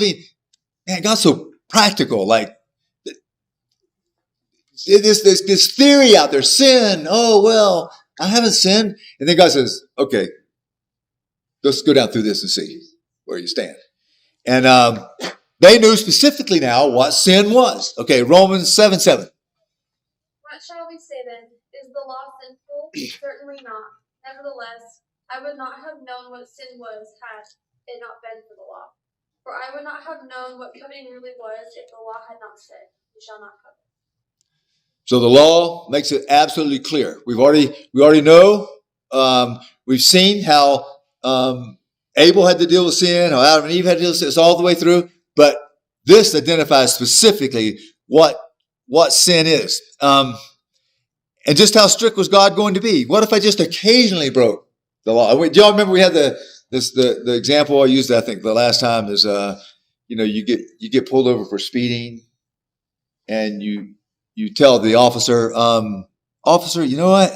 so practical. Like this theory out there, sin. Oh well, I haven't sinned, and then God says, "Okay, let's go down through this and see where you stand." And they knew specifically now what sin was. Okay, Romans 7:7. What shall we say then? Is the law sinful? Certainly not. Nevertheless, I would not have known what sin was had it not been for the law. For I would not have known what coveting really was if the law had not said, "You shall not covet." So the law makes it absolutely clear. We already know. We've seen how Abel had to deal with sin, how Adam and Eve had to deal with sin. It's all the way through. But this identifies specifically what sin is. And just how strict was God going to be? What if I just occasionally broke the law? Do y'all remember we had the the example I used, I think the last time is, you get pulled over for speeding, and you tell the officer, officer, you know what?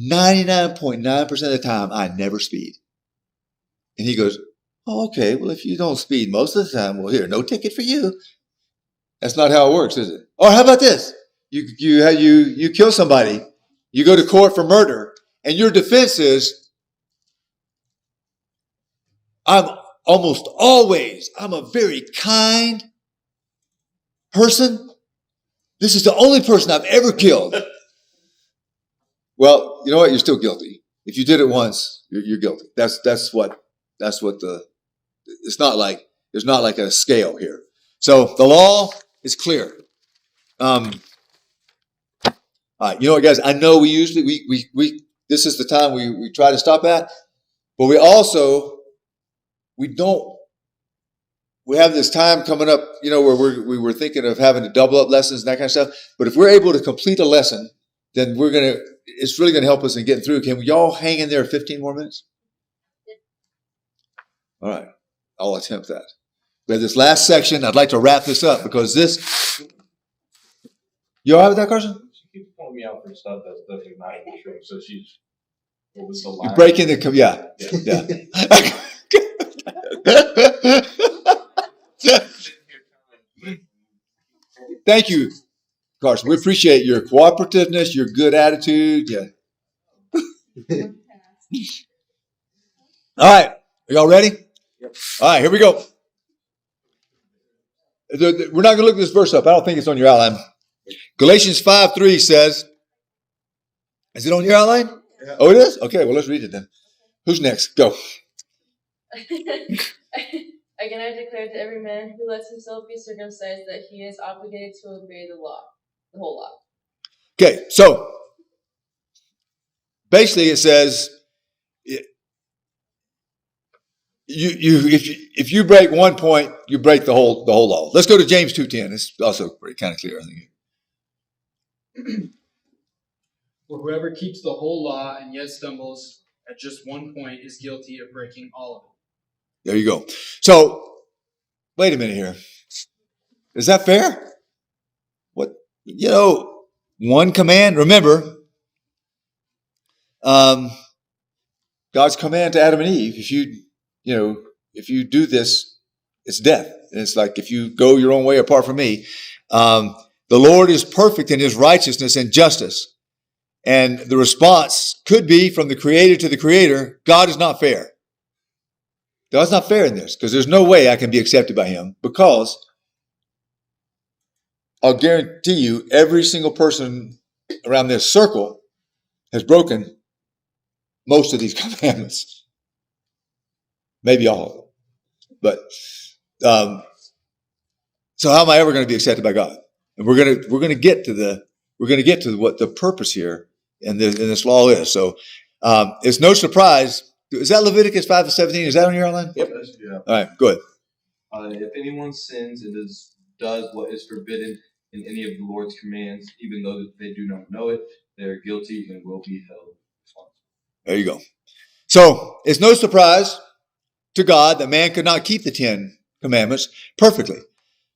99.9% of the time, I never speed. And he goes, oh, okay. Well, if you don't speed most of the time, well, here, no ticket for you. That's not how it works, is it? Or how about this? You kill somebody, you go to court for murder, and your defense is, I'm a very kind person. This is the only person I've ever killed. Well, you know what? You're still guilty. If you did it once, you're guilty. That's what it's not like, there's not like a scale here. So the law is clear. All right, you know what, guys? I know we usually, this is the time we try to stop at, but we have this time coming up, where we were thinking of having to double up lessons and that kind of stuff. But if we're able to complete a lesson, then it's really going to help us in getting through. Can we all hang in there 15 more minutes? All right. I'll attempt that. We have this last section. I'd like to wrap this up because you all right with that, Carson? She keeps calling me out for stuff that doesn't matter. So what was the line? You're breaking yeah. Thank you, Carson. We appreciate your cooperativeness, your good attitude. Yeah. All right. Are y'all ready? Yep. All right, here we go. We're not going to look this verse up. I don't think it's on your outline. Galatians 5:3 says, is it on your outline? Yeah. Oh, it is? Okay, well, let's read it then. Who's next? Go. Again, I declare to every man who lets himself be circumcised that he is obligated to obey the law, the whole law. Okay, so basically it says, if you break one point, you break the whole law. Let's go to James 2:10. It's also kind of clear, I think. For whoever keeps the whole law and yet stumbles at just one point is guilty of breaking all of it. There you go. So, wait a minute here. Is that fair? What, one command, remember, God's command to Adam and Eve, if you do this, it's death. And it's like, if you go your own way apart from me, the Lord is perfect in his righteousness and justice. And the response could be from the creator to the creator, God is not fair. God's not fair in this because there's no way I can be accepted by him, because I'll guarantee you every single person around this circle has broken most of these commandments. Maybe all of them. But so how am I ever going to be accepted by God? And we're going to get to what the purpose here in this law is. So it's no surprise. Is that Leviticus 5:17? Is that on your outline? Yep. Yeah. All right, go ahead. If anyone sins and does what is forbidden in any of the Lord's commands, even though they do not know it, they are guilty and will be held responsible. There you go. So it's no surprise to God that man could not keep the 10 commandments perfectly.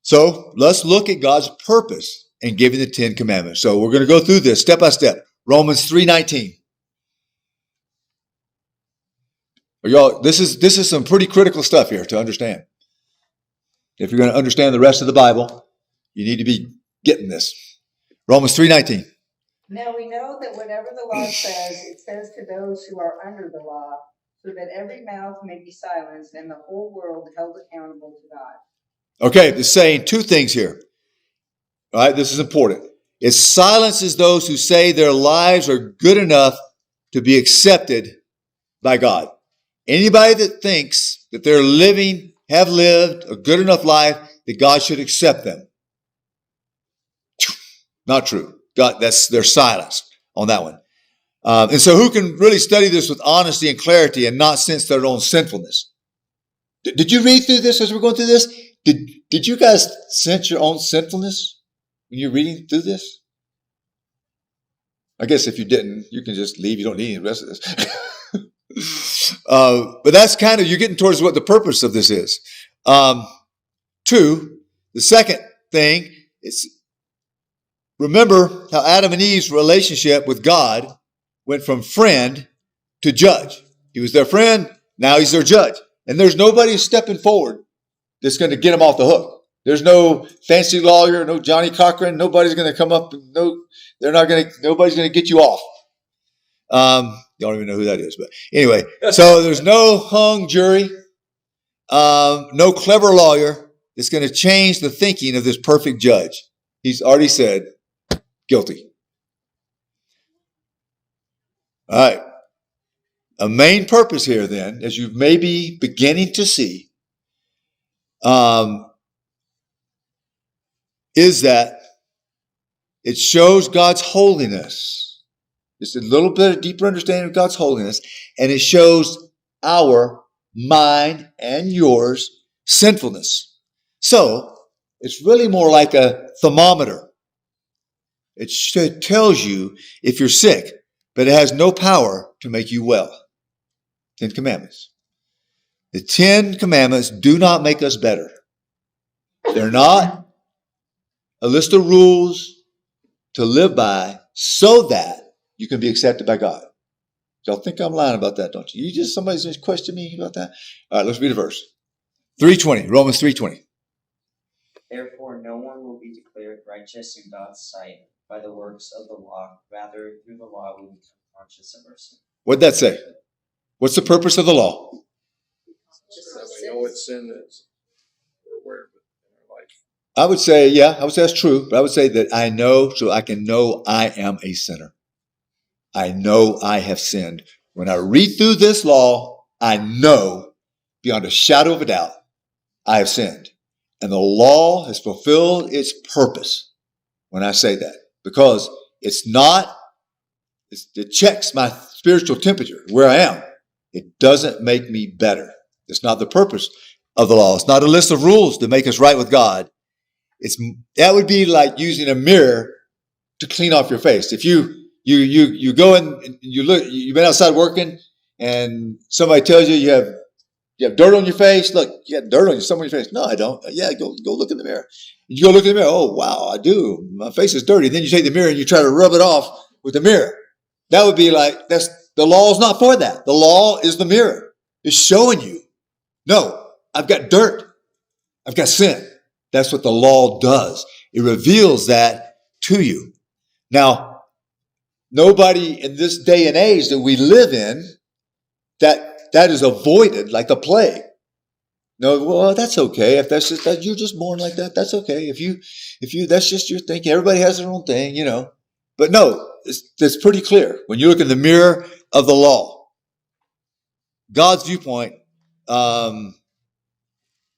So let's look at God's purpose in giving the 10 commandments. So we're going to go through this step by step. Romans 3:19. Y'all, this is some pretty critical stuff here to understand. If you're going to understand the rest of the Bible, you need to be getting this. Romans 3:19. Now we know that whatever the law says, it says to those who are under the law, so that every mouth may be silenced and the whole world held accountable to God. Okay, it's saying two things here. All right, this is important. It silences those who say their lives are good enough to be accepted by God. Anybody that thinks that have lived a good enough life that God should accept them. Not true. God, they're silenced on that one. And so who can really study this with honesty and clarity and not sense their own sinfulness? Did you read through this as we're going through this? Did you guys sense your own sinfulness when you're reading through this? I guess if you didn't, you can just leave. You don't need the rest of this. But that's kind of, you're getting towards what the purpose of this is. Two, the second thing is, remember how Adam and Eve's relationship with God went from friend to judge. He was their friend, now he's their judge. And there's nobody stepping forward that's going to get him off the hook. There's no fancy lawyer, no Johnny Cochran. Nobody's going to come up. Nobody's going to get you off. You don't even know who that is, but anyway. So there's no hung jury, no clever lawyer that's going to change the thinking of this perfect judge. He's already said guilty. All right. A main purpose here, then, as you may be beginning to see, is that it shows God's holiness. Just a little bit of deeper understanding of God's holiness, and it shows our mind and yours sinfulness. So it's really more like a thermometer. It tells you if you're sick, but it has no power to make you well. 10 Commandments. The 10 Commandments do not make us better. They're not a list of rules to live by so that you can be accepted by God. Y'all think I'm lying about that, don't you? Somebody's just questioning me about that? All right, let's read a verse. 3:20, Romans 3:20. Therefore, no one will be declared righteous in God's sight by the works of the law. Rather, through the law, we become conscious of our sin. What'd that say? What's the purpose of the law? So that we know what sin is. We're aware of it in our life. I would say that's true, but I would say that I know so I can know I am a sinner. I know I have sinned. When I read through this law, I know beyond a shadow of a doubt I have sinned. And the law has fulfilled its purpose when I say that. Because it checks my spiritual temperature, where I am. It doesn't make me better. It's not the purpose of the law. It's not a list of rules to make us right with God. That would be like using a mirror to clean off your face. If you go in, you look, you've been outside working, and somebody tells you you have dirt on your face. Look, you got dirt on your face. No, I don't. Yeah, go look in the mirror. You go look in the mirror. Oh, wow, I do. My face is dirty. Then you take the mirror and you try to rub it off with the mirror. That would be like, the law is not for that. The law is the mirror. It's showing you, no, I've got dirt. I've got sin. That's what the law does. It reveals that to you. Now, nobody in this day and age that we live in, that is avoided like the plague. No, well, that's okay. If that's just that you're just born like that, that's okay. If you that's just your thinking. Everybody has their own thing, you know. But no, it's pretty clear when you look in the mirror of the law. God's viewpoint, Romans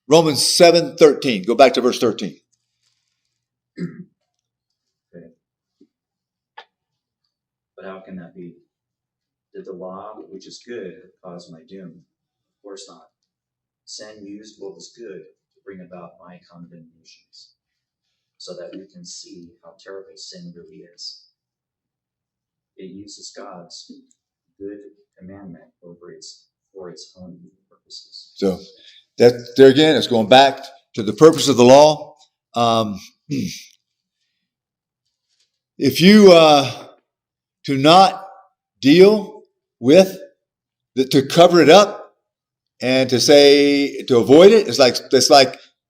7:13. Go back to verse 13. Okay. But how can that be? Did the law, which is good, cause my doom? Of course not. Sin used what was good to bring about my condemnations, so that we can see how terrible sin really is. It uses God's good commandment for its own purposes. So that there again, it's going back to the purpose of the law. If you to not deal with to cover it up and to avoid it, it's like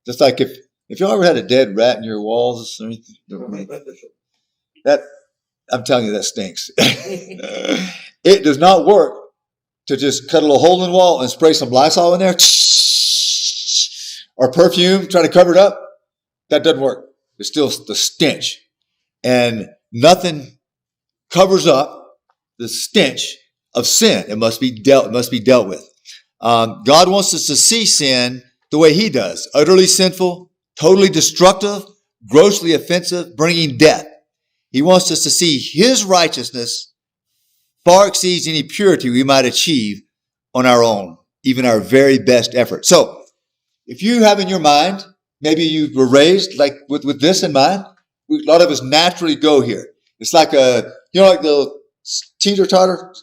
if y'all ever had a dead rat in your walls or anything, that I'm telling you that stinks. It does not work to just cut a little hole in the wall and spray some Lysol in there or perfume, try to cover it up. That doesn't work. It's still the stench. And nothing covers up the stench of sin. It must be dealt with. God wants us to see sin the way he does. Utterly sinful, totally destructive, grossly offensive, bringing death. He wants us to see his righteousness far exceeds any purity we might achieve on our own, even our very best effort. So, if you have in your mind, maybe you were raised like with this in mind, a lot of us naturally go here. It's like like the teeter-totter.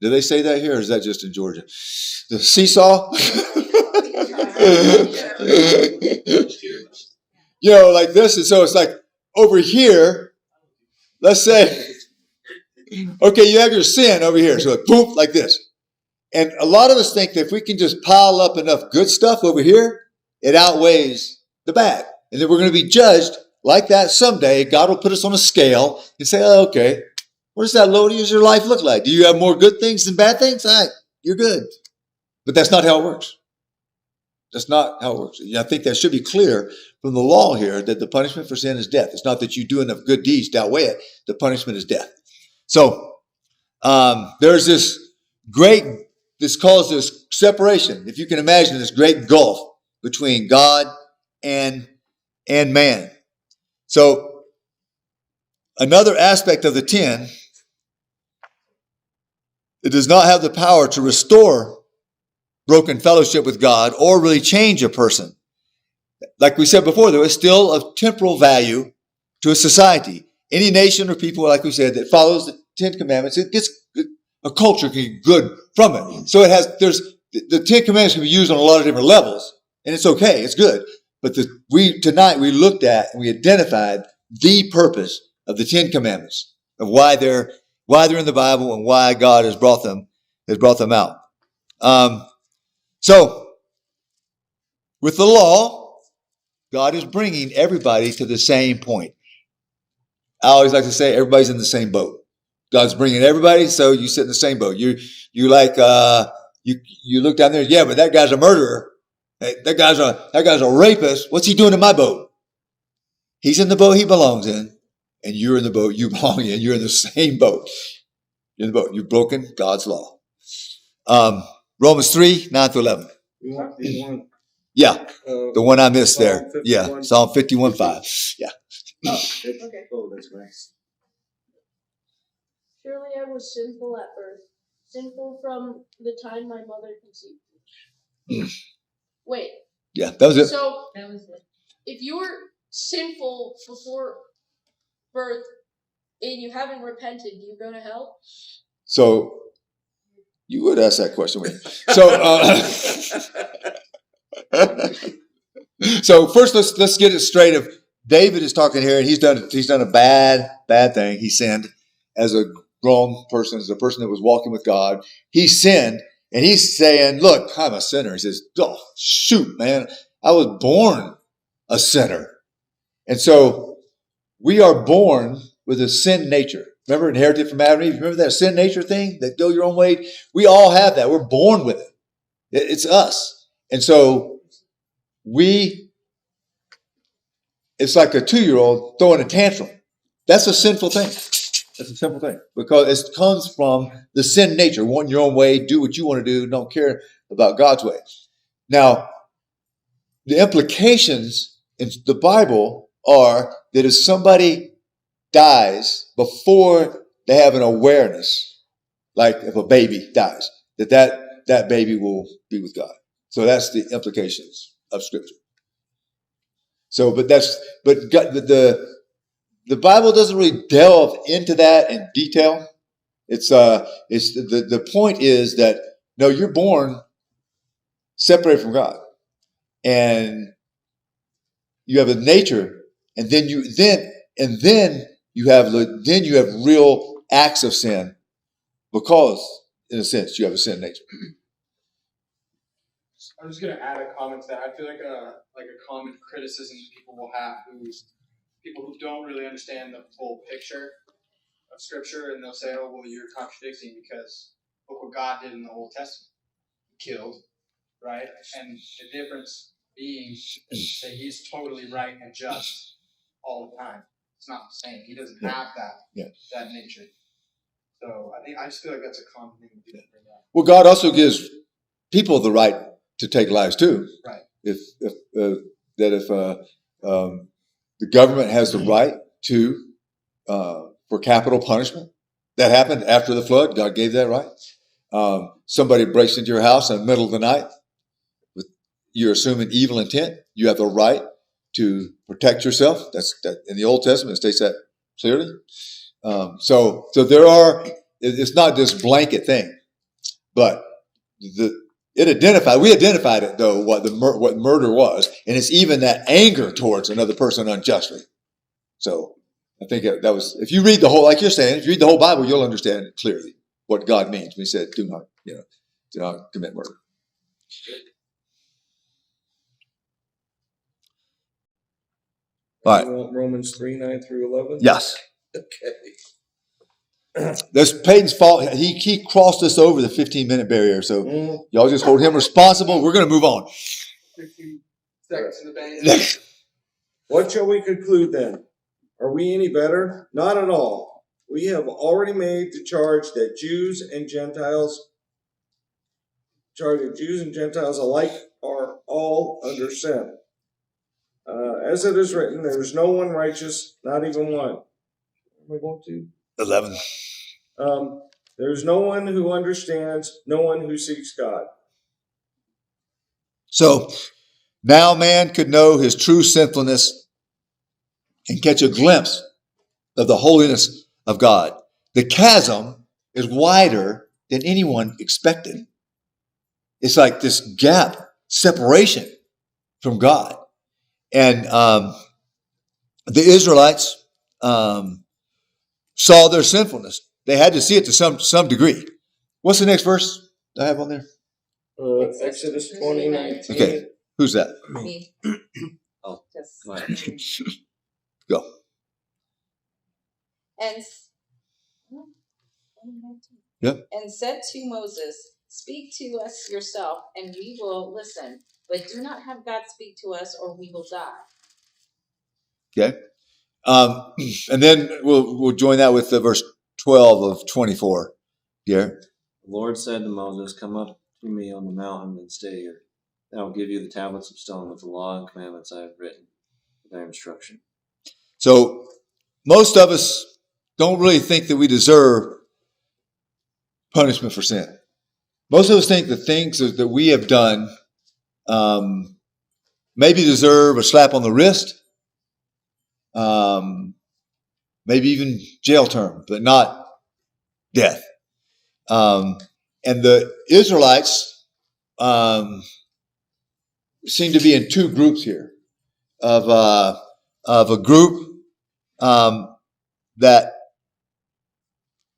Do they say that here, or is that just in Georgia? The seesaw? Like this. And so it's like over here, let's say, okay, you have your sin over here. So boom, like this. And a lot of us think that if we can just pile up enough good stuff over here, it outweighs the bad. And then we're going to be judged like that someday. God will put us on a scale and say, oh, okay, what does that load of your life look like? Do you have more good things than bad things? All right, you're good. But that's not how it works. That's not how it works. I think that should be clear from the law here that the punishment for sin is death. It's not that you do enough good deeds to outweigh it. The punishment is death. So there's this causes this separation. If you can imagine this great gulf between God and man. So another aspect of the 10, it does not have the power to restore broken fellowship with God or really change a person. Like we said before, there is still a temporal value to a society. Any nation or people, like we said, that follows the 10 Commandments, it gets a culture can get good from it. So the 10 Commandments can be used on a lot of different levels, and it's okay, it's good. But tonight we looked at and we identified the purpose of the 10 Commandments, of why they're in the Bible and why God has brought them out. So with the law, God is bringing everybody to the same point. I always like to say everybody's in the same boat. God's bringing everybody, so you sit in the same boat. You look down there, yeah, but that guy's a murderer. Hey, that guy's a rapist. What's he doing in my boat? He's in the boat he belongs in, and you're in the boat you belong in. You're in the same boat. You're in the boat. You've broken God's law. Romans 3, 9-11. Yeah, the one I missed there. Yeah, Psalm 51:5. Yeah. Okay. Oh, that's nice. Surely I was sinful at birth, sinful from the time my mother conceived me. Wait. Yeah, that was it. So, if you were sinful before birth and you haven't repented, do you go to hell? So, you would ask that question. So, so first let's get it straight. If David is talking here and he's done a bad thing, he sinned as a grown person, as a person that was walking with God. He sinned, and he's saying, look, I'm a sinner. He says, oh, shoot, man, I was born a sinner. And so we are born with a sin nature. Remember, inherited from Adam and Eve? Remember that sin nature thing, that go your own way? We all have that. We're born with it. It's us. And so it's like a 2-year-old throwing a tantrum. That's a sinful thing. That's a simple thing, because it comes from the sin nature, wanting your own way, do what you want to do, don't care about God's way. Now, the implications in the Bible are that if somebody dies before they have an awareness, like if a baby dies, that baby will be with God. So that's the implications of Scripture. So, but the Bible doesn't really delve into that in detail. It's the point is that no, you're born separated from God, and you have a nature, and then you have real acts of sin, because in a sense you have a sin nature. I'm just gonna add a comment to that. I feel like a common criticism people will have, people who don't really understand the full picture of Scripture, and they'll say, "Oh, well, you're contradicting because look what God did in the Old Testament. He killed, right?" And the difference being that He's totally right and just all the time. It's not the same. He doesn't have that nature. So I just feel like that's a common thing people bring up. Well, God also gives people the right to take lives too. Right. If the government has the right to for capital punishment, that happened after the flood. God gave that right. Somebody breaks into your house in the middle of the night, you're assuming evil intent. You have the right to protect yourself. That in the Old Testament it states that clearly. So there are. It's not this blanket thing. But we identified it though, what murder was, and it's even that anger towards another person unjustly. So I think that was, if you read the whole, like you're saying, if you read the whole Bible, you'll understand clearly what God means when he said, do not commit murder. All right. You want Romans 3:9-11? Yes. Okay. That's Peyton's fault. He crossed us over the 15-minute barrier. So y'all just hold him responsible. We're going to move on. 15 seconds in the bank. What shall we conclude then? Are we any better? Not at all. We have already made the charge that Jews and Gentiles alike are all under sin. As it is written, there is no one righteous, not even one. Am I going to? 11. There is no one who understands, no one who seeks God. So now man could know his true sinfulness and catch a glimpse of the holiness of God. The chasm is wider than anyone expected. It's like this gap, separation from God. And the Israelites saw their sinfulness. They had to see it to some degree. What's the next verse I have on there? Exodus 20:19. Okay, who's that? Me. Oh, Just- go ahead. Go. And Yep. and said to Moses, speak to us yourself, and we will listen. But do not have God speak to us, or we will die. Okay. And then we'll join that with the verse 12 of 24. Yeah. The Lord said to Moses, come up to me on the mountain and stay here. Then I will give you the tablets of stone with the law and commandments I have written for their instruction. So most of us don't really think that we deserve punishment for sin. Most of us think the things that we have done maybe deserve a slap on the wrist, maybe even jail term, but not death. And the Israelites seem to be in two groups here of a group that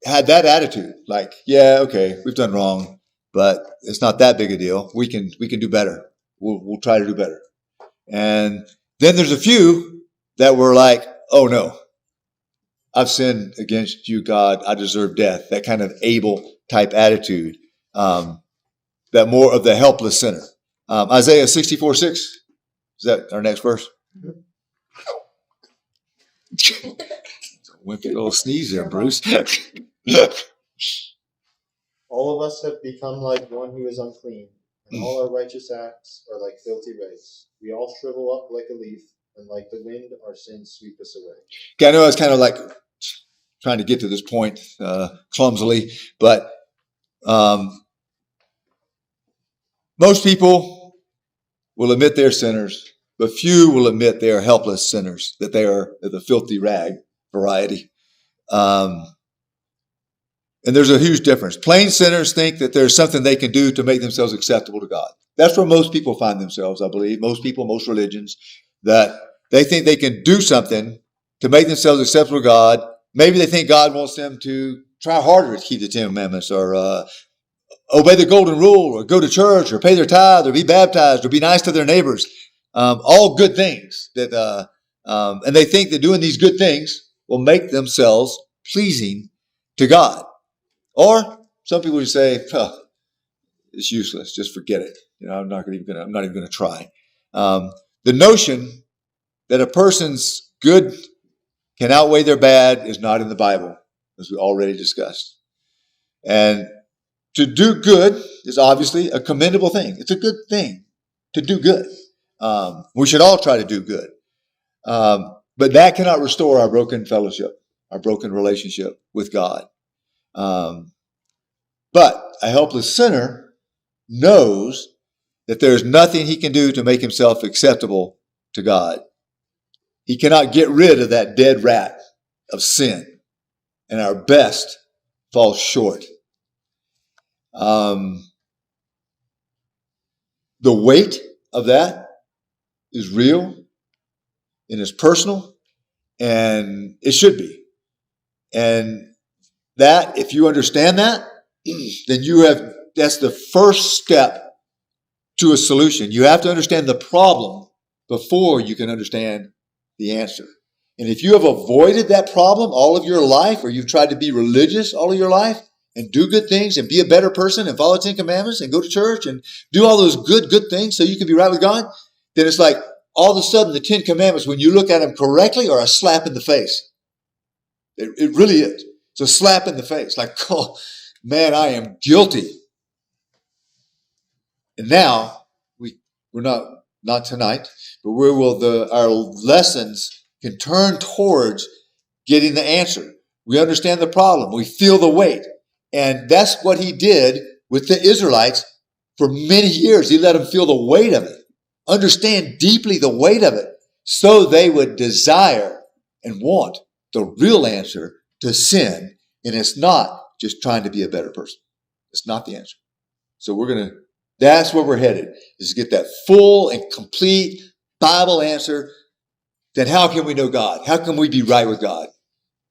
had that attitude, like, yeah, okay, we've done wrong, but it's not that big a deal. We can do better. We'll try to do better. And then there's a few that were like, oh no, I've sinned against you, God. I deserve death. That kind of Abel type attitude. That more of the helpless sinner. Isaiah 64:6. Is that our next verse? Wimpy little sneeze there, Bruce. All of us have become like one who is unclean, and all our righteous acts are like filthy rags. We all shrivel up like a leaf, and like the wind, our sins sweep us away. Okay, I know I was kind of like trying to get to this point clumsily, but most people will admit they're sinners, but few will admit they are helpless sinners, that they are the filthy rag variety. And there's a huge difference. Plain sinners think that there's something they can do to make themselves acceptable to God. That's where most people find themselves, I believe. Most people, most religions, that they think they can do something to make themselves acceptable to God. Maybe they think God wants them to try harder to keep the 10 Commandments, or obey the golden rule, or go to church, or pay their tithe, or be baptized, or be nice to their neighbors. All good things that, and they think that doing these good things will make themselves pleasing to God. Or some people would say, it's useless. Just forget it. I'm not even going to try. The notion that a person's good can outweigh their bad is not in the Bible, as we already discussed. And to do good is obviously a commendable thing. It's a good thing to do good. We should all try to do good. But that cannot restore our broken fellowship, our broken relationship with God. But a helpless sinner knows that there is nothing he can do to make himself acceptable to God. He cannot get rid of that dead rat of sin, and our best falls short. The weight of that is real and it's personal, and it should be. And that, if you understand that, then that's the first step to a solution. You have to understand the problem before you can understand the answer. And if you have avoided that problem all of your life, or you've tried to be religious all of your life and do good things and be a better person and follow 10 commandments and go to church and do all those good things so you can be right with God, then it's like all of a sudden the 10 commandments, when you look at them correctly, are a slap in the face. It really is. It's a slap in the face. Like, oh, man, I am guilty. And now we're not tonight, but our lessons can turn towards getting the answer. We understand the problem. We feel the weight. And that's what he did with the Israelites for many years. He let them feel the weight of it, understand deeply the weight of it, so they would desire and want the real answer to sin. And it's not just trying to be a better person. It's not the answer. So that's where we're headed, is to get that full and complete Bible answer. Then how can we know God? How can we be right with God?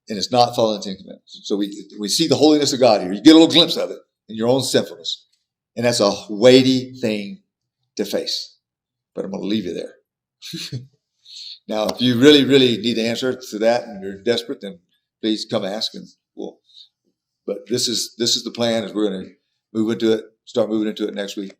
And it's not following the 10 commandments. So we see the holiness of God here. You get a little glimpse of it in your own sinfulness. And that's a weighty thing to face. But I'm going to leave you there. Now, if you really, really need the answer to that and you're desperate, then please come ask. But this is the plan, is we're going to start moving into it next week.